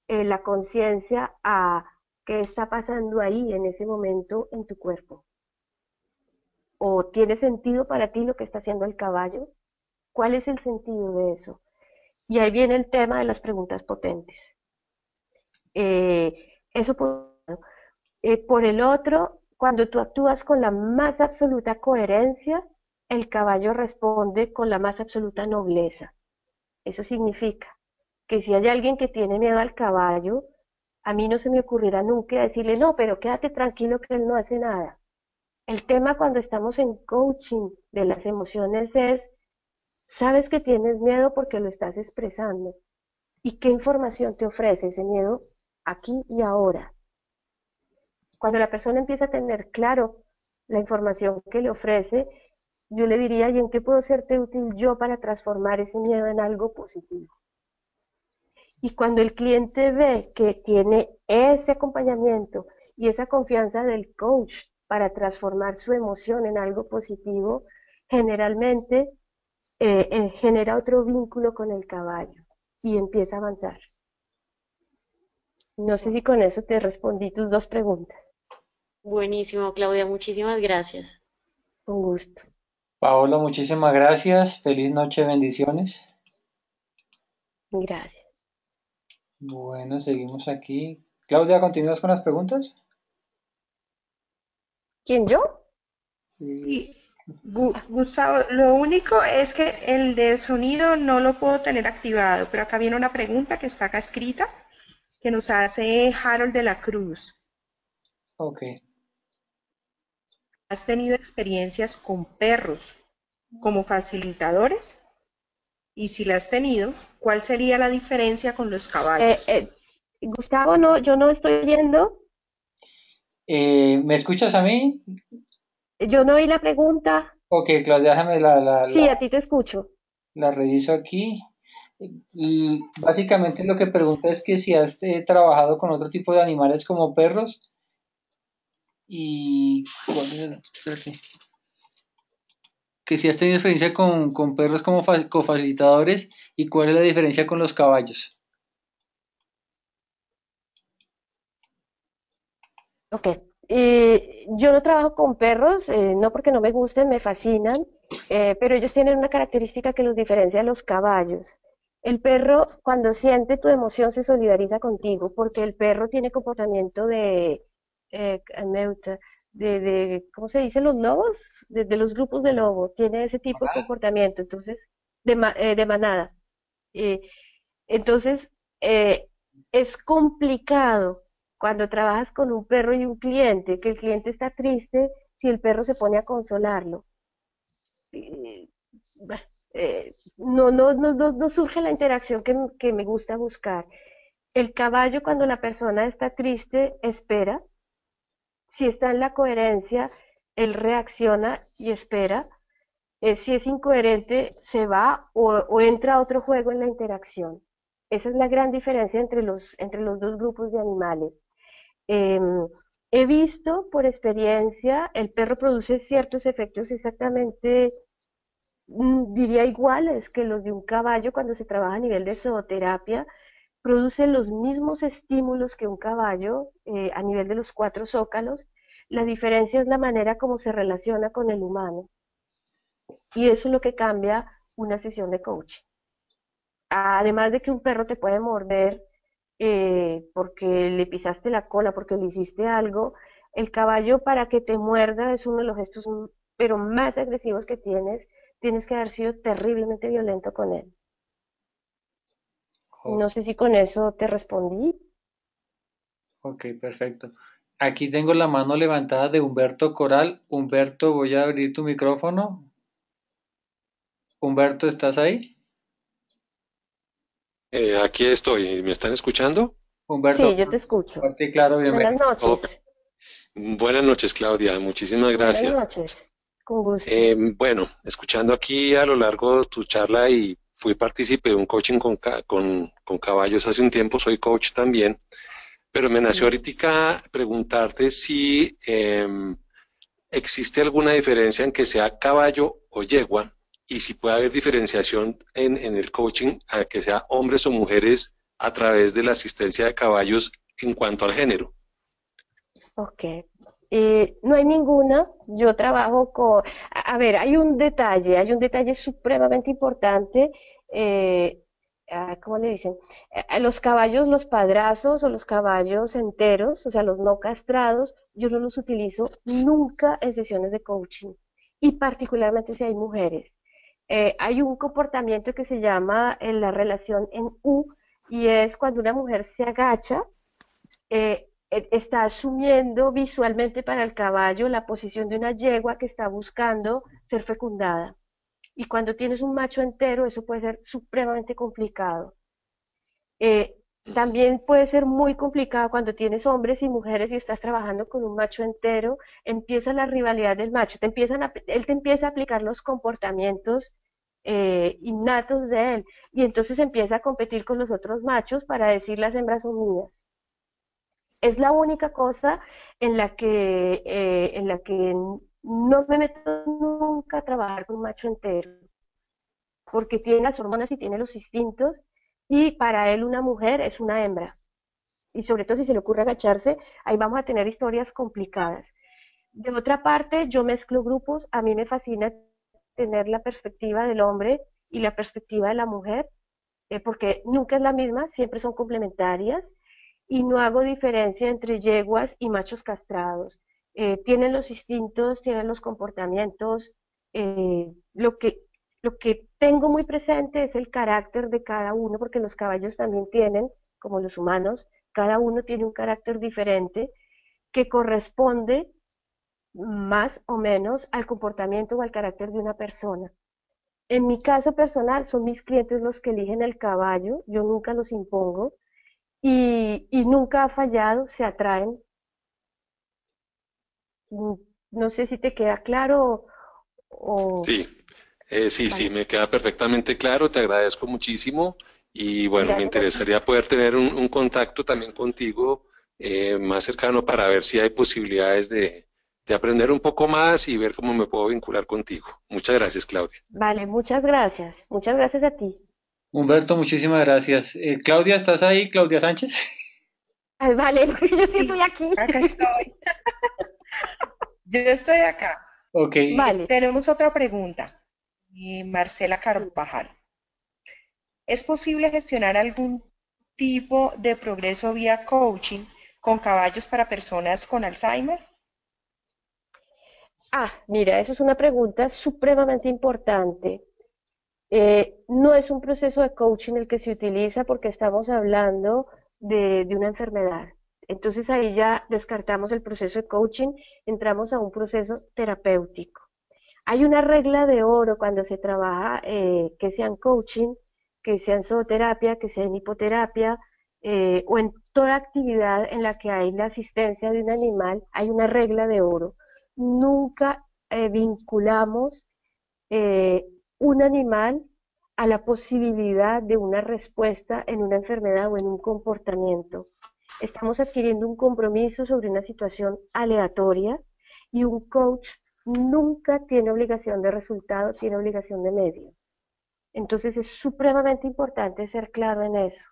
[SPEAKER 2] la conciencia a qué está pasando ahí en ese momento en tu cuerpo. ¿O tiene sentido para ti lo que está haciendo el caballo? ¿Cuál es el sentido de eso? Y ahí viene el tema de las preguntas potentes. Eso por el otro, cuando tú actúas con la más absoluta coherencia, el caballo responde con la más absoluta nobleza. Eso significa que si hay alguien que tiene miedo al caballo, a mí no se me ocurrirá nunca decirle, no, pero quédate tranquilo que él no hace nada. El tema cuando estamos en coaching de las emociones es, sabes que tienes miedo porque lo estás expresando. ¿Y qué información te ofrece ese miedo aquí y ahora? Cuando la persona empieza a tener claro la información que le ofrece, yo le diría, ¿y en qué puedo serte útil yo para transformar ese miedo en algo positivo? Y cuando el cliente ve que tiene ese acompañamiento y esa confianza del coach para transformar su emoción en algo positivo, generalmente genera otro vínculo con el caballo y empieza a avanzar. No sé si con eso te respondí tus dos preguntas.
[SPEAKER 7] Buenísimo, Claudia, muchísimas gracias.
[SPEAKER 2] Con gusto.
[SPEAKER 3] Paola, muchísimas gracias. Feliz noche, bendiciones.
[SPEAKER 2] Gracias.
[SPEAKER 3] Bueno, seguimos aquí. Claudia, ¿continúas con las preguntas?
[SPEAKER 2] ¿Quién, yo?
[SPEAKER 6] Y Gustavo, lo único es que el de sonido no lo puedo tener activado, pero acá viene una pregunta que está acá escrita, que nos hace Harold de la Cruz.
[SPEAKER 3] Ok.
[SPEAKER 6] ¿Has tenido experiencias con perros como facilitadores? Y si la has tenido, ¿cuál sería la diferencia con los caballos?
[SPEAKER 2] Gustavo, no, yo no estoy oyendo.
[SPEAKER 3] ¿Me escuchas a mí?
[SPEAKER 2] Yo no oí la pregunta.
[SPEAKER 3] Ok, Claudia, déjame la,
[SPEAKER 2] Sí, a ti te escucho.
[SPEAKER 3] la reviso aquí. Y básicamente lo que pregunta es que si has trabajado con otro tipo de animales como perros y espérate. Que si has tenido experiencia con perros como cofacilitadores y cuál es la diferencia con los caballos.
[SPEAKER 2] Ok. Yo no trabajo con perros, no porque no me gusten, me fascinan, pero ellos tienen una característica que los diferencia de los caballos. El perro, cuando siente tu emoción, se solidariza contigo, porque el perro tiene comportamiento neuta, ¿cómo se dice? Los lobos, de los grupos de lobo, tiene ese tipo de comportamiento, entonces, de manada. Eh, entonces, es complicado cuando trabajas con un perro y un cliente, que el cliente está triste si el perro se pone a consolarlo. Eh, bah, no surge la interacción que me gusta buscar. El caballo, cuando la persona está triste, espera. Si está en la coherencia, él reacciona y espera. Si es incoherente, se va o entra a otro juego en la interacción. Esa es la gran diferencia entre los dos grupos de animales. Em, He visto por experiencia, el perro produce ciertos efectos exactamente, diría iguales que los de un caballo cuando se trabaja a nivel de zooterapia, produce los mismos estímulos que un caballo a nivel de los cuatro zócalos. La diferencia es la manera como se relaciona con el humano. Y eso es lo que cambia una sesión de coaching. Además de que un perro te puede morder porque le pisaste la cola, porque le hiciste algo, el caballo para que te muerda es uno de los gestos pero más agresivos que tienes que haber sido terriblemente violento con él.
[SPEAKER 3] Oh,
[SPEAKER 2] No sé si con eso te respondí.
[SPEAKER 3] ok, perfecto. Aquí tengo la mano levantada de Humberto Coral. Humberto, voy a abrir tu micrófono. Humberto, ¿estás ahí?
[SPEAKER 8] Aquí estoy. ¿Me están escuchando?
[SPEAKER 3] Humberto,
[SPEAKER 2] Sí, yo te escucho.
[SPEAKER 3] fuerte y claro,
[SPEAKER 2] Buenas
[SPEAKER 3] bienvenido.
[SPEAKER 2] noches.
[SPEAKER 8] Oh, buenas noches, Claudia. Muchísimas
[SPEAKER 2] Buenas
[SPEAKER 8] gracias.
[SPEAKER 2] noches. Con gusto.
[SPEAKER 8] Bueno, escuchando aquí a lo largo de tu charla y fui partícipe de un coaching con caballos hace un tiempo, soy coach también, pero me nació
[SPEAKER 2] Sí.
[SPEAKER 8] ahorita preguntarte si existe alguna diferencia en que sea caballo o yegua y si puede haber diferenciación en el coaching a que sea hombres o mujeres a través de la asistencia de caballos en cuanto al género.
[SPEAKER 2] Ok. No hay ninguna. Yo trabajo con... A ver, hay un detalle supremamente importante. eh, ¿Cómo le dicen? A los caballos, los padrazos o los caballos enteros, o sea, los no castrados, yo no los utilizo nunca en sesiones de coaching. Y particularmente si hay mujeres. Hay un comportamiento que se llama la relación en U, y es cuando una mujer se agacha, está asumiendo visualmente para el caballo la posición de una yegua que está buscando ser fecundada. Y cuando tienes un macho entero, eso puede ser supremamente complicado. Eh, También puede ser muy complicado cuando tienes hombres y mujeres y estás trabajando con un macho entero, empieza la rivalidad del macho, él te empieza a aplicar los comportamientos innatos de él, y entonces empieza a competir con los otros machos para decir las hembras son mías. Es la única cosa en la que no me meto nunca a trabajar con un macho entero, porque tiene las hormonas y tiene los instintos, y para él una mujer es una hembra. Y sobre todo si se le ocurre agacharse, ahí vamos a tener historias complicadas. De otra parte, yo mezclo grupos, a mí me fascina tener la perspectiva del hombre y la perspectiva de la mujer, porque nunca es la misma, siempre son complementarias, y no hago diferencia entre yeguas y machos castrados. Tienen los instintos, tienen los comportamientos. eh, lo que, lo que tengo muy presente es el carácter de cada uno, porque los caballos también tienen, como los humanos, cada uno tiene un carácter diferente que corresponde más o menos al comportamiento o al carácter de una persona. En mi caso personal, son mis clientes los que eligen el caballo, yo nunca los impongo, y nunca ha fallado, se atraen. Mm, No sé si te queda claro o...
[SPEAKER 8] Sí, sí,
[SPEAKER 2] Vale,
[SPEAKER 8] me queda perfectamente claro, te agradezco muchísimo y bueno, me
[SPEAKER 2] gracias a ti.
[SPEAKER 8] interesaría poder tener un contacto también contigo más cercano para ver si hay posibilidades de aprender un poco más y ver cómo me puedo vincular contigo. Muchas gracias, Claudia.
[SPEAKER 2] Vale, muchas gracias a ti.
[SPEAKER 3] Humberto, muchísimas gracias. Claudia, ¿estás ahí? Claudia Sánchez.
[SPEAKER 2] Ay, vale, yo sí estoy
[SPEAKER 6] Sí,
[SPEAKER 2] aquí.
[SPEAKER 6] acá estoy. Yo estoy acá.
[SPEAKER 3] Ok,
[SPEAKER 2] Vale,
[SPEAKER 6] Tenemos otra pregunta. Marcela Carvajal. ¿Es posible gestionar algún tipo de progreso vía coaching con caballos para personas con Alzheimer?
[SPEAKER 2] mira, eso es una pregunta supremamente importante. No es un proceso de coaching el que se utiliza porque estamos hablando de una enfermedad. Entonces ahí ya descartamos el proceso de coaching, entramos a un proceso terapéutico. Hay una regla de oro cuando se trabaja, que sea en coaching, que sea en zooterapia, que sea en hipoterapia, o en toda actividad en la que hay la asistencia de un animal, hay una regla de oro. Nunca vinculamos eh, un animal a la posibilidad de una respuesta en una enfermedad o en un comportamiento. Estamos adquiriendo un compromiso sobre una situación aleatoria y un coach nunca tiene obligación de resultado, tiene obligación de medio. Entonces es supremamente importante ser claro en eso.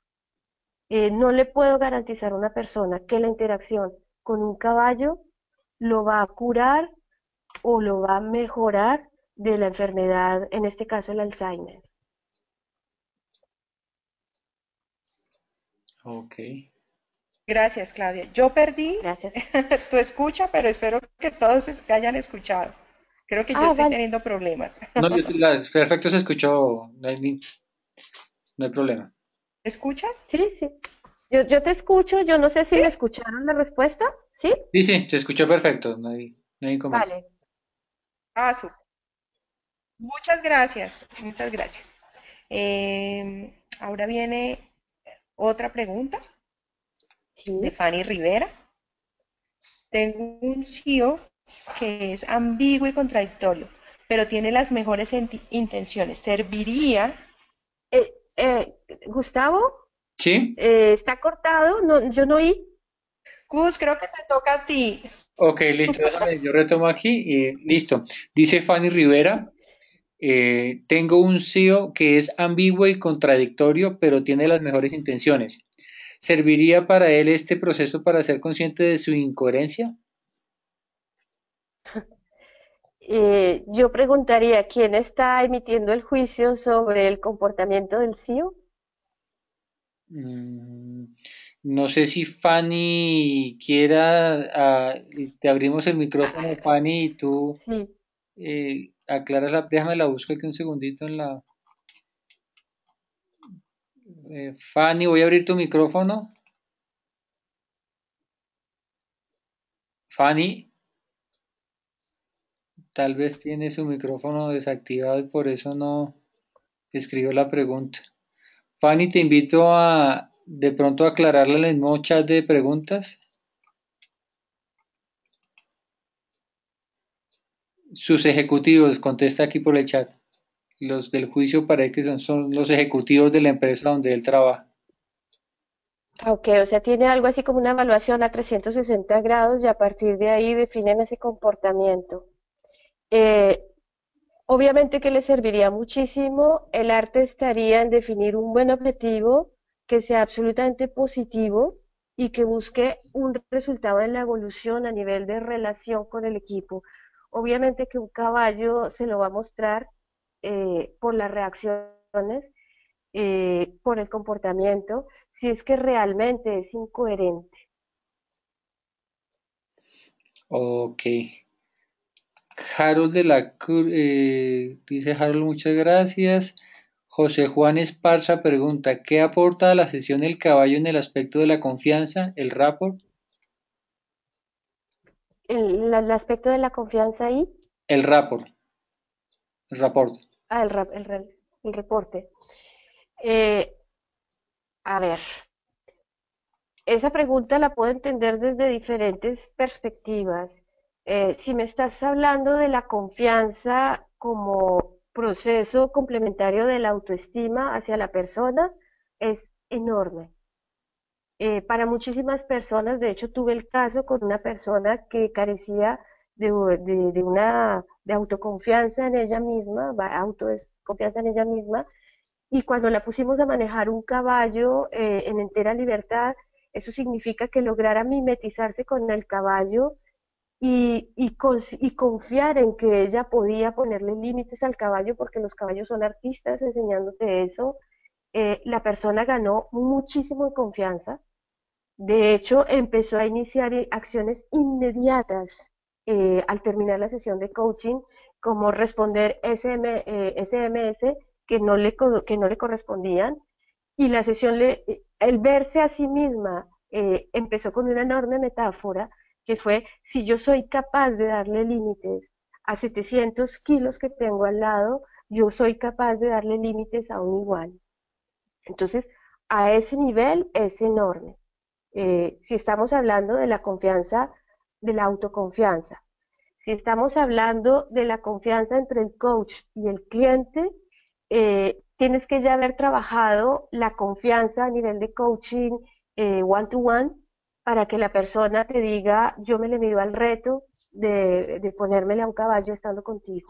[SPEAKER 2] No le puedo garantizar a una persona que la interacción con un caballo lo va a curar o lo va a mejorar de la enfermedad, en este caso el Alzheimer.
[SPEAKER 3] Ok.
[SPEAKER 6] Gracias, Claudia. Yo perdí
[SPEAKER 2] Gracias.
[SPEAKER 6] tu escucha, pero espero que todos te hayan escuchado. Creo que yo estoy
[SPEAKER 2] Vale.
[SPEAKER 6] teniendo problemas.
[SPEAKER 3] No, perfecto, se escuchó, no hay problema.
[SPEAKER 6] ¿Escuchan?
[SPEAKER 2] Sí, sí. Yo te escucho, yo no sé si
[SPEAKER 6] ¿Sí?
[SPEAKER 2] me escucharon la respuesta, ¿sí?
[SPEAKER 3] Sí, sí, se escuchó perfecto, no hay inconveniente.
[SPEAKER 2] Vale.
[SPEAKER 6] Súper. Muchas gracias, muchas gracias. Ahora viene otra pregunta de
[SPEAKER 2] Sí.
[SPEAKER 6] Fanny Rivera. Tengo un CEO que es ambiguo y contradictorio, pero tiene las mejores intenciones. ¿Serviría?
[SPEAKER 2] Eh, eh, Gustavo,
[SPEAKER 3] ¿Sí?
[SPEAKER 2] está cortado, no, yo no oí.
[SPEAKER 6] Gus, creo que te toca a ti.
[SPEAKER 3] Ok, listo, déjame, yo retomo aquí y listo. Dice Fanny Rivera, tengo un CEO que es ambiguo y contradictorio, pero tiene las mejores intenciones. ¿Serviría para él este proceso para ser consciente de su incoherencia?
[SPEAKER 2] Yo preguntaría, ¿quién está emitiendo el juicio sobre el comportamiento del CEO?
[SPEAKER 3] Mm, no sé si Fanny quiera, te abrimos el micrófono, Fanny, y tú
[SPEAKER 2] Sí.
[SPEAKER 3] aclaras déjame la busco aquí un segundito en la... Fanny, voy a abrir tu micrófono. Fanny, tal vez tiene su micrófono desactivado y por eso no escribió la pregunta. Fanny, te invito a de pronto a aclararle en el mismo chat de preguntas. Sus ejecutivos, contesta aquí por el chat. Los del juicio parece que son los ejecutivos de la empresa donde él trabaja.
[SPEAKER 2] Ok, o sea, tiene algo así como una evaluación a 360 grados y a partir de ahí definen ese comportamiento. Eh, Obviamente que le serviría muchísimo, el arte estaría en definir un buen objetivo que sea absolutamente positivo y que busque un resultado en la evolución a nivel de relación con el equipo. Obviamente que un caballo se lo va a mostrar por las reacciones, por el comportamiento, si es que realmente es incoherente.
[SPEAKER 3] Ok. Harold de la Cruz, dice Harold, muchas gracias. José Juan Esparza pregunta, ¿qué aporta a la sesión el caballo en el aspecto de la confianza, el rapport?
[SPEAKER 2] El aspecto de la confianza ahí,
[SPEAKER 3] El rapport, el rapport.
[SPEAKER 2] el reporte. Eh, a ver, esa pregunta la puedo entender desde diferentes perspectivas. Si me estás hablando de la confianza como proceso complementario de la autoestima hacia la persona, es enorme. Para muchísimas personas, de hecho, tuve el caso con una persona que carecía de autoconfianza en ella misma, auto es confianza en ella misma, y cuando la pusimos a manejar un caballo en entera libertad, eso significa que lograra mimetizarse con el caballo y confiar en que ella podía ponerle límites al caballo, porque los caballos son artistas enseñándote eso. La persona ganó muchísimo en confianza. De hecho, empezó a iniciar acciones inmediatas al terminar la sesión de coaching, como responder SMS que no le correspondían, y la sesión, el verse a sí misma, empezó con una enorme metáfora, que fue, si yo soy capaz de darle límites a 700 kilos que tengo al lado, yo soy capaz de darle límites a un igual. Entonces, a ese nivel es enorme. Si estamos hablando de la confianza, de la autoconfianza. Si estamos hablando de la confianza entre el coach y el cliente, tienes que ya haber trabajado la confianza a nivel de coaching one to one para que la persona te diga, yo me le mido al reto de ponérmele a un caballo estando contigo.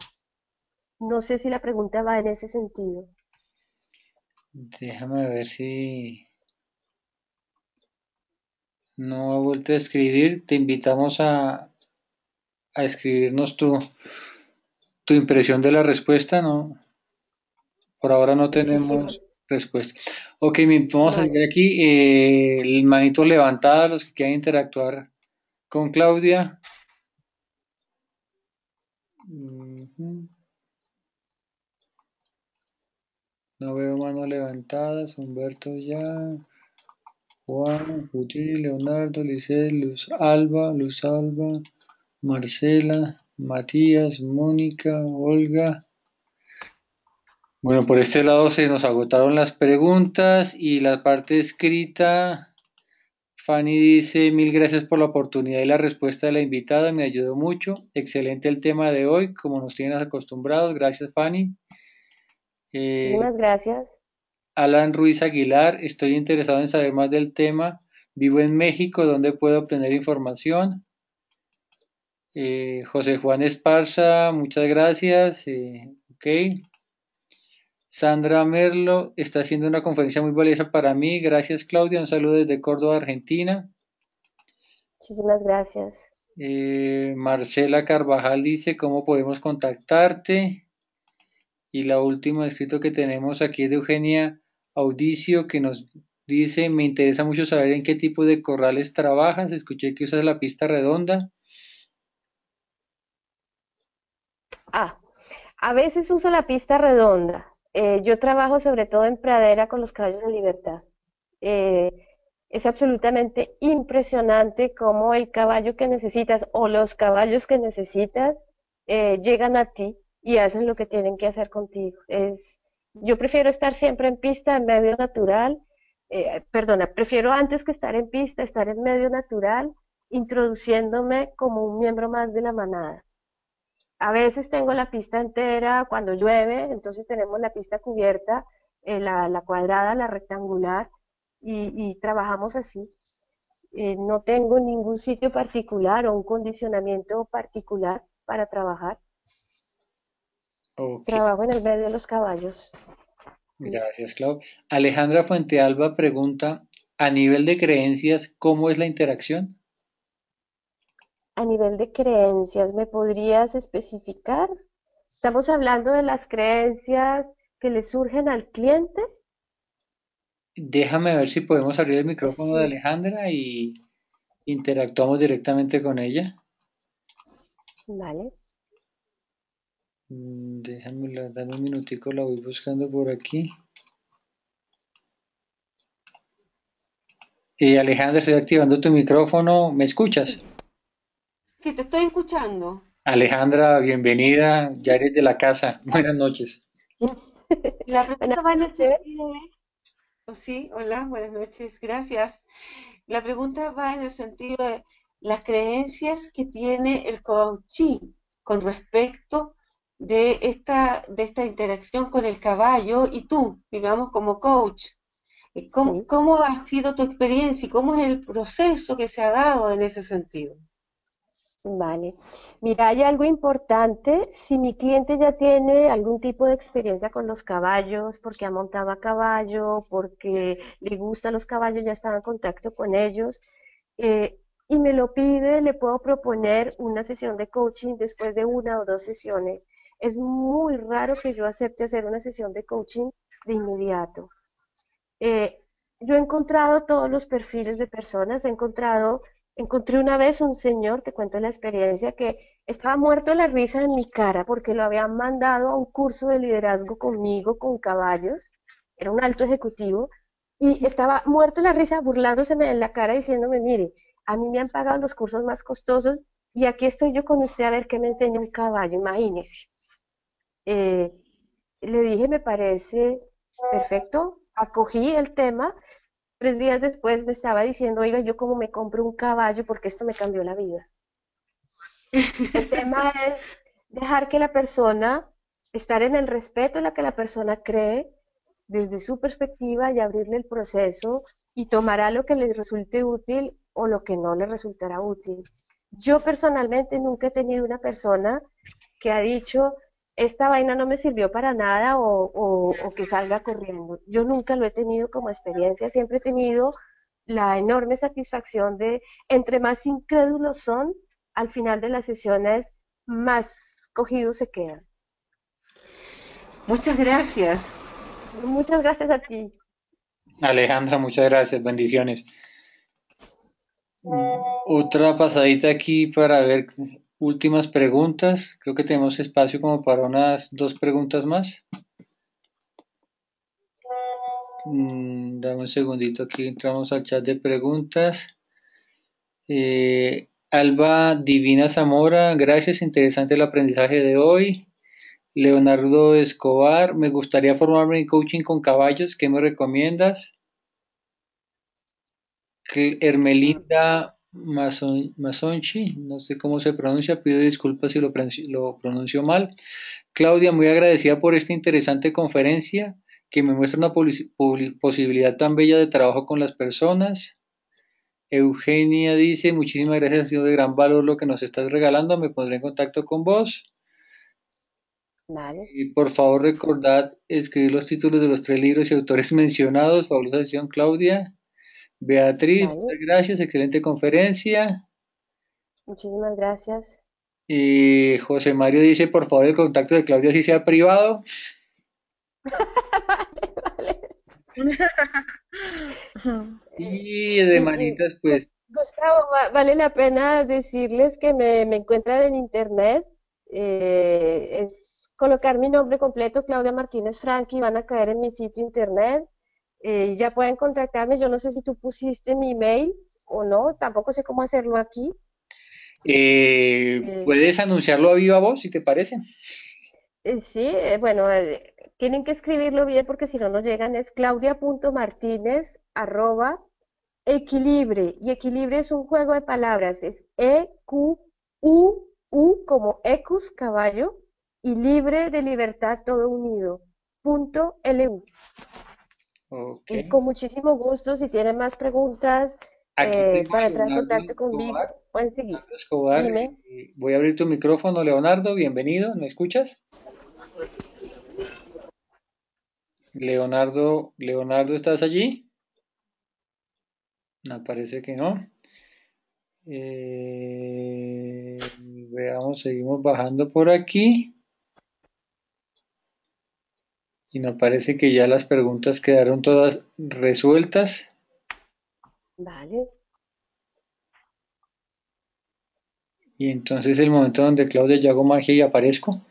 [SPEAKER 2] No sé si la pregunta va en ese sentido.
[SPEAKER 3] Déjame ver si no ha vuelto a escribir. Te invitamos a escribirnos tu impresión de la respuesta, ¿no? Por ahora no
[SPEAKER 2] Sí, sí,
[SPEAKER 3] tenemos respuesta. Ok, vamos a
[SPEAKER 2] vale.
[SPEAKER 3] seguir aquí. El manito levantada, los que quieran interactuar con Claudia. Ujú. No veo manos levantadas. Humberto ya. Juan, Judy, Leonardo, Lisset, Luz Alba, Marcela, Matías, Mónica, Olga. Bueno, por este lado se nos agotaron las preguntas y la parte escrita. Fanny dice, mil gracias por la oportunidad y la respuesta de la invitada, me ayudó mucho. Excelente el tema de hoy, como nos tienen acostumbrados. Gracias, Fanny.
[SPEAKER 2] Muchísimas gracias.
[SPEAKER 3] Alan Ruiz Aguilar, estoy interesado en saber más del tema. Vivo en México, ¿dónde puedo obtener información? José Juan Esparza, muchas gracias. Ok. Sandra Merlo está haciendo una conferencia muy valiosa para mí. Gracias, Claudia. Un saludo desde Córdoba, Argentina.
[SPEAKER 2] Muchísimas gracias.
[SPEAKER 3] Marcela Carvajal dice, ¿cómo podemos contactarte? Y la última escrito que tenemos aquí es de Eugenia Audicio, que nos dice, me interesa mucho saber en qué tipo de corrales trabajas. Escuché que usas la pista redonda.
[SPEAKER 2] A veces uso la pista redonda. Yo trabajo sobre todo en pradera con los caballos en libertad. Eh, es absolutamente impresionante cómo el caballo que necesitas o los caballos que necesitas llegan a ti y hacen lo que tienen que hacer contigo. Yo prefiero estar siempre en pista, en medio natural. Perdona, prefiero antes que estar en pista, estar en medio natural, introduciéndome como un miembro más de la manada. A veces tengo la pista entera cuando llueve, entonces tenemos la pista cubierta, la cuadrada, la rectangular, y trabajamos así. No tengo ningún sitio particular o un condicionamiento particular para trabajar.
[SPEAKER 3] Ok,
[SPEAKER 2] Trabajo en el medio de los caballos.
[SPEAKER 3] gracias, Clau. Alejandra Fuentealba pregunta, a nivel de creencias, ¿cómo es la interacción?
[SPEAKER 2] A nivel de creencias, ¿me podrías especificar? ¿Estamos hablando de las creencias que le surgen al cliente?
[SPEAKER 3] Déjame ver si podemos abrir el micrófono de
[SPEAKER 2] Sí,
[SPEAKER 3] Alejandra y interactuamos directamente con ella.
[SPEAKER 2] vale.
[SPEAKER 3] Dame un minutico, la voy buscando por aquí. Alejandra, estoy activando tu micrófono. ¿Me escuchas?
[SPEAKER 9] Sí, te estoy escuchando.
[SPEAKER 3] Alejandra, bienvenida. Ya eres de la casa. Buenas noches.
[SPEAKER 9] La
[SPEAKER 2] Buenas
[SPEAKER 9] pregunta va en el
[SPEAKER 2] noches.
[SPEAKER 9] sentido sí, hola, buenas noches, gracias. La pregunta va en el sentido de las creencias que tiene el coaching con respecto de esta interacción con el caballo y tú, digamos, como coach.
[SPEAKER 2] Sí.
[SPEAKER 9] ¿Cómo ha sido tu experiencia y cómo es el proceso que se ha dado en ese sentido?
[SPEAKER 2] Vale. Mira, hay algo importante. Si mi cliente ya tiene algún tipo de experiencia con los caballos, porque ha montado a caballo, porque le gustan los caballos, ya está en contacto con ellos, y me lo pide, le puedo proponer una sesión de coaching después de una o dos sesiones. Es muy raro que yo acepte hacer una sesión de coaching de inmediato. Eh, yo he encontrado todos los perfiles de personas, encontré una vez un señor, te cuento la experiencia, que estaba muerto de la risa en mi cara porque lo habían mandado a un curso de liderazgo conmigo con caballos, era un alto ejecutivo, y estaba muerto de la risa burlándoseme en la cara diciéndome, mire, a mí me han pagado los cursos más costosos y aquí estoy yo con usted a ver qué me enseña un caballo, imagínese. Eh, Le dije, me parece perfecto, acogí el tema. 3 días después me estaba diciendo, oiga, yo como me compro un caballo porque esto me cambió la vida. El tema es dejar que la persona, estar en el respeto en la que la persona cree desde su perspectiva y abrirle el proceso y tomará lo que le resulte útil o lo que no le resultará útil. Yo personalmente nunca he tenido una persona que ha dicho, esta vaina no me sirvió para nada o que salga corriendo. Yo nunca lo he tenido como experiencia, siempre he tenido la enorme satisfacción de, entre más incrédulos son, al final de las sesiones, más cogidos se quedan.
[SPEAKER 9] Muchas gracias.
[SPEAKER 2] Muchas gracias a ti.
[SPEAKER 3] Alejandra, muchas gracias, bendiciones. Otra pasadita aquí para ver últimas preguntas. Creo que tenemos espacio como para unas 2 preguntas más. Dame un segundito, aquí entramos al chat de preguntas. Alba Divina Zamora, gracias, interesante el aprendizaje de hoy. Leonardo Escobar, me gustaría formarme en coaching con caballos, ¿qué me recomiendas? Hermelinda Masonchi, no sé cómo se pronuncia, pido disculpas si lo pronuncio mal. Claudia, muy agradecida por esta interesante conferencia que me muestra una posibilidad tan bella de trabajo con las personas. Eugenia dice, muchísimas gracias, ha sido de gran valor lo que nos estás regalando, me pondré en contacto con vos.
[SPEAKER 2] Vale.
[SPEAKER 3] Y por favor recordad escribir los títulos de los 3 libros y autores mencionados. Fabulosa sesión, Claudia. Beatriz,
[SPEAKER 2] Vale.
[SPEAKER 3] muchas gracias, excelente conferencia.
[SPEAKER 2] Muchísimas gracias.
[SPEAKER 3] José Mario dice, por favor, el contacto de Claudia si sea privado.
[SPEAKER 2] Vale.
[SPEAKER 3] Y de manitas, pues,
[SPEAKER 2] Gustavo, vale la pena decirles que me encuentran en internet. Es colocar mi nombre completo, Claudia Martínez Franqui, van a caer en mi sitio internet. Ya pueden contactarme. Yo no sé si tú pusiste mi email o no, tampoco sé cómo hacerlo aquí.
[SPEAKER 3] puedes anunciarlo a viva voz, si te parece.
[SPEAKER 2] Sí, bueno, tienen que escribirlo bien porque si no, no llegan. Es claudia.martinez@equilibre. Y equilibre es un juego de palabras. Es E-Q-U-U como ecus, caballo, y libre de libertad, todo unido. .lu.
[SPEAKER 3] Ok.
[SPEAKER 2] Y con muchísimo gusto, si tienen más preguntas
[SPEAKER 3] Aquí tengo a
[SPEAKER 2] para entrar en
[SPEAKER 3] Leonardo
[SPEAKER 2] contacto conmigo,
[SPEAKER 3] Escobar.
[SPEAKER 2] pueden seguir.
[SPEAKER 3] Leonardo Escobar,
[SPEAKER 2] Dime.
[SPEAKER 3] voy a abrir tu micrófono, Leonardo, bienvenido, ¿me escuchas? Leonardo, ¿estás allí? No, parece que no. Veamos, seguimos bajando por aquí. Y nos parece que ya las preguntas quedaron todas resueltas.
[SPEAKER 2] Vale.
[SPEAKER 3] Y entonces el momento donde Claudia yo hago magia y aparezco.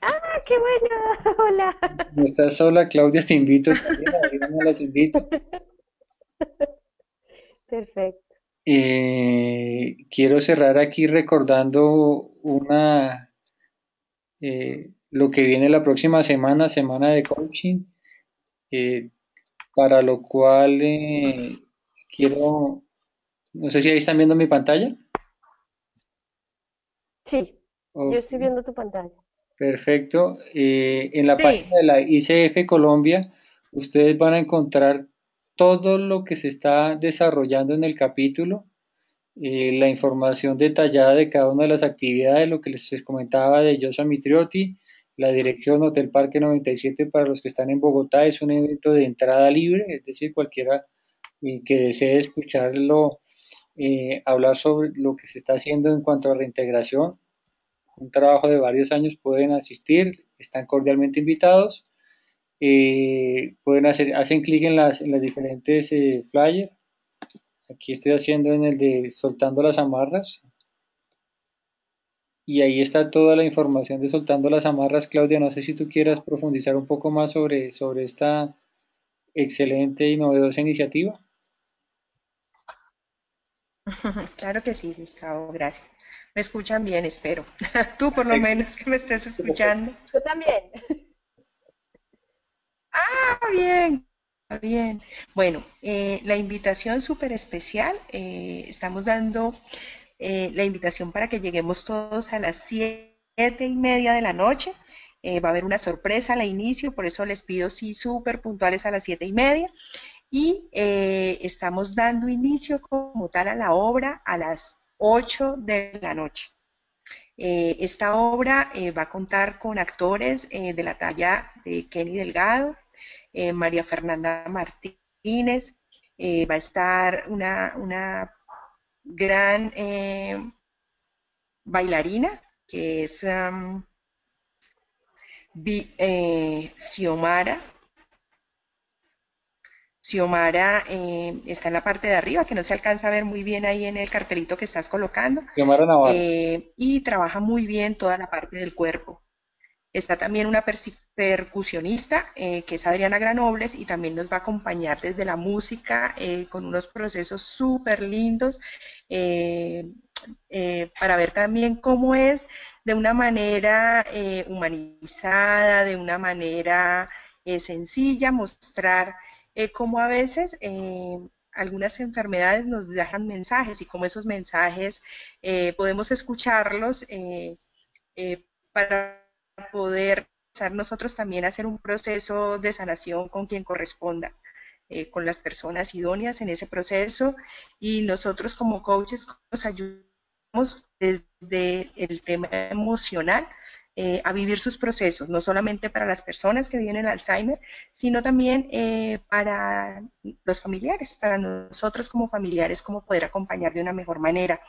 [SPEAKER 2] ¡Ah, qué bueno! Hola.
[SPEAKER 3] No estás sola, Claudia, te invito también, a no las invito.
[SPEAKER 2] Perfecto.
[SPEAKER 3] Quiero cerrar aquí recordando lo que viene la próxima semana de coaching, para lo cual quiero, no sé si ahí están viendo mi pantalla.
[SPEAKER 2] Sí, yo
[SPEAKER 3] Ok,
[SPEAKER 2] estoy viendo tu pantalla.
[SPEAKER 3] perfecto. En la
[SPEAKER 6] Sí,
[SPEAKER 3] página de la ICF Colombia, ustedes van a encontrar todo lo que se está desarrollando en el capítulo, la información detallada de cada una de las actividades, lo que les comentaba de Joshua Mitriotti, la dirección Hotel Parque 97 para los que están en Bogotá, es un evento de entrada libre, es decir, cualquiera que desee escucharlo, hablar sobre lo que se está haciendo en cuanto a reintegración, un trabajo de varios años, pueden asistir, están cordialmente invitados. Hacen clic en las diferentes flyers. Aquí estoy haciendo en el de soltando las amarras. Y ahí está toda la información de soltando las amarras. Claudia, no sé si tú quieras profundizar un poco más sobre esta excelente y novedosa iniciativa.
[SPEAKER 6] claro que sí, Gustavo, gracias. Me escuchan bien, espero. Tú por lo menos que me estés escuchando.
[SPEAKER 2] Yo también.
[SPEAKER 6] Ah, bien, bien. Bueno, la invitación súper especial. Estamos dando la invitación para que lleguemos todos a las 7:30 de la noche. Va a haber una sorpresa al inicio, por eso les pido sí súper puntuales a las 7:30. Y estamos dando inicio como tal a la obra a las 8 de la noche. Esta obra va a contar con actores de la talla de Kenny Delgado, María Fernanda Martínez, va a estar una gran bailarina que es Xiomara. Xiomara está en la parte de arriba, que no se alcanza a ver muy bien ahí en el cartelito que estás colocando,
[SPEAKER 3] Xiomara Navarro.
[SPEAKER 6] y trabaja muy bien toda la parte del cuerpo. Está también una percusionista, que es Adriana Granobles, y también nos va a acompañar desde la música con unos procesos súper lindos para ver también cómo es de una manera humanizada, de una manera sencilla, mostrar cómo a veces algunas enfermedades nos dejan mensajes y cómo esos mensajes podemos escucharlos para poder nosotros también hacer un proceso de sanación con quien corresponda, con las personas idóneas en ese proceso, y nosotros como coaches nos ayudamos desde el tema emocional a vivir sus procesos, no solamente para las personas que viven el Alzheimer, sino también para los familiares, para nosotros como familiares, cómo poder acompañar de una mejor manera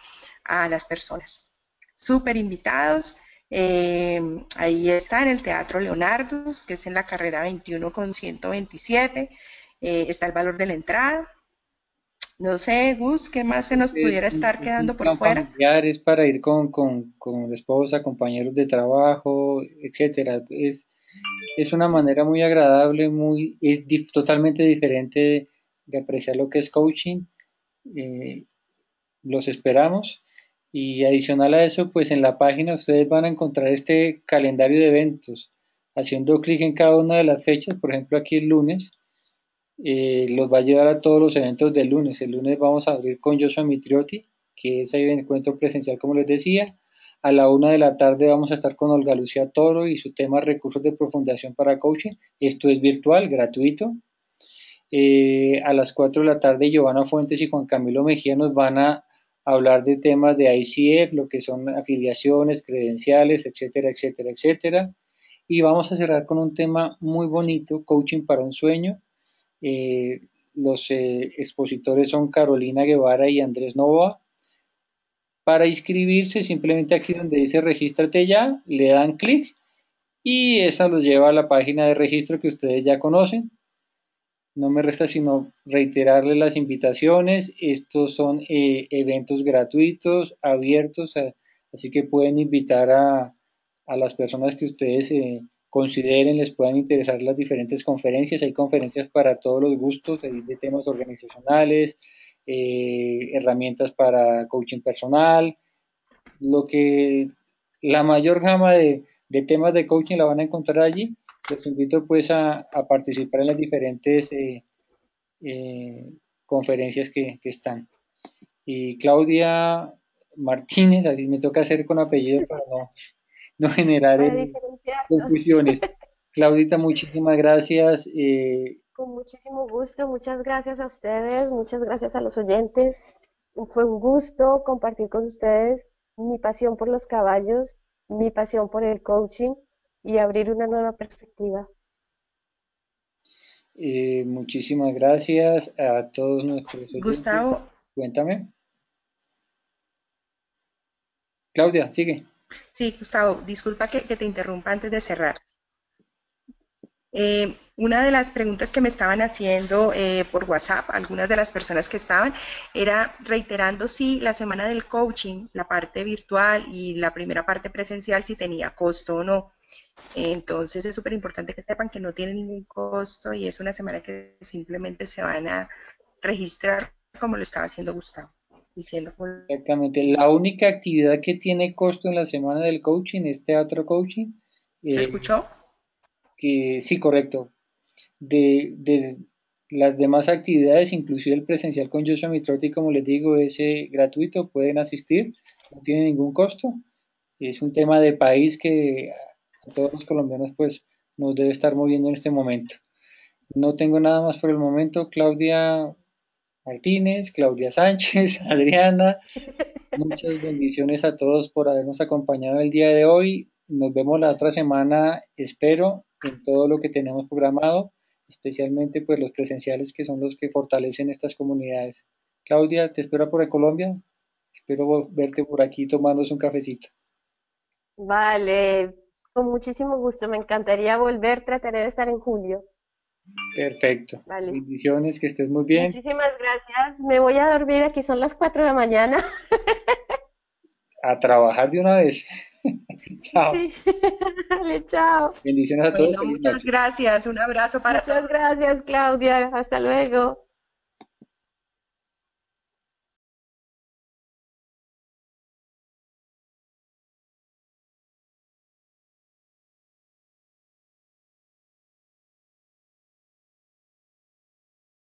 [SPEAKER 6] a las personas. Súper invitados. Ahí está en el Teatro Leonardo, que es en la carrera 21 con 127. Está el valor de la entrada. No sé, Gus, ¿qué más se nos pudiera estar quedando por fuera?
[SPEAKER 3] Familiares para ir con la esposa, compañeros de trabajo, etcétera. Es una manera muy agradable, totalmente diferente de apreciar lo que es coaching. Los esperamos. Y adicional a eso, pues en la página ustedes van a encontrar este calendario de eventos. Haciendo clic en cada una de las fechas, por ejemplo aquí el lunes, los va a llevar a todos los eventos del lunes. El lunes vamos a abrir con Joshua Mitriotti, que es ahí el encuentro presencial, como les decía. A la 1 de la tarde vamos a estar con Olga Lucía Toro y su tema recursos de profundización para coaching. Esto es virtual, gratuito. A las 4 de la tarde Giovanna Fuentes y Juan Camilo Mejía nos van a hablar de temas de ICF, lo que son afiliaciones, credenciales, etcétera, etcétera, etcétera. Y vamos a cerrar con un tema muy bonito, coaching para un sueño. Los expositores son Carolina Guevara y Andrés Nova. Para inscribirse, simplemente aquí donde dice regístrate ya, le dan clic y esa los lleva a la página de registro que ustedes ya conocen. No me resta sino reiterarles las invitaciones. Estos son eventos gratuitos, abiertos, así que pueden invitar a las personas que ustedes consideren les puedan interesar las diferentes conferencias. Hay conferencias para todos los gustos, de temas organizacionales, herramientas para coaching personal, lo que la mayor gama de temas de coaching la van a encontrar allí. Los invito pues a participar en las diferentes conferencias que están. Y Claudia Martínez, así me toca hacer con apellido para no generar confusiones. Claudita, muchísimas gracias.
[SPEAKER 2] Con muchísimo gusto, muchas gracias a ustedes, muchas gracias a los oyentes. Fue un gusto compartir con ustedes mi pasión por los caballos, mi pasión por el coaching y abrir una nueva perspectiva.
[SPEAKER 3] Muchísimas gracias a todos nuestros oyentes.
[SPEAKER 6] Gustavo.
[SPEAKER 3] Cuéntame. Claudia, sigue.
[SPEAKER 6] Sí, Gustavo, disculpa que te interrumpa antes de cerrar. Una de las preguntas que me estaban haciendo por WhatsApp, algunas de las personas que estaban, era reiterando si la semana del coaching, la parte virtual y la primera parte presencial, si tenía costo o no. Entonces es súper importante que sepan que no tiene ningún costo y es una semana que simplemente se van a registrar como lo estaba haciendo Gustavo. Diciendo
[SPEAKER 3] Exactamente, la única actividad que tiene costo en la semana del coaching es teatro coaching.
[SPEAKER 6] ¿Se escuchó?
[SPEAKER 3] Que sí, correcto. Las demás actividades, inclusive el presencial con Joshua Mitrotti, como les digo, es gratuito, pueden asistir, no tiene ningún costo. Es un tema de país que a todos los colombianos pues nos debe estar moviendo en este momento. No tengo nada más por el momento. Claudia Martínez, Claudia Sánchez, Adriana, muchas bendiciones a todos por habernos acompañado el día de hoy. Nos vemos la otra semana, espero, en todo lo que tenemos programado, especialmente pues los presenciales que son los que fortalecen estas comunidades. Claudia, te espero por Colombia. Espero verte por aquí tomándose un cafecito.
[SPEAKER 2] Vale, con muchísimo gusto. Me encantaría volver. Trataré de estar en julio.
[SPEAKER 3] Perfecto.
[SPEAKER 2] Vale.
[SPEAKER 3] Bendiciones, que estés muy bien.
[SPEAKER 2] Muchísimas gracias. Me voy a dormir. Aquí son las 4 de la mañana.
[SPEAKER 3] A trabajar de una vez. Chao.
[SPEAKER 2] Sí. Vale, chao.
[SPEAKER 3] Bendiciones a todos.
[SPEAKER 6] Bueno, muchas gracias. Un abrazo para todos.
[SPEAKER 2] Muchas gracias, Claudia. Hasta luego.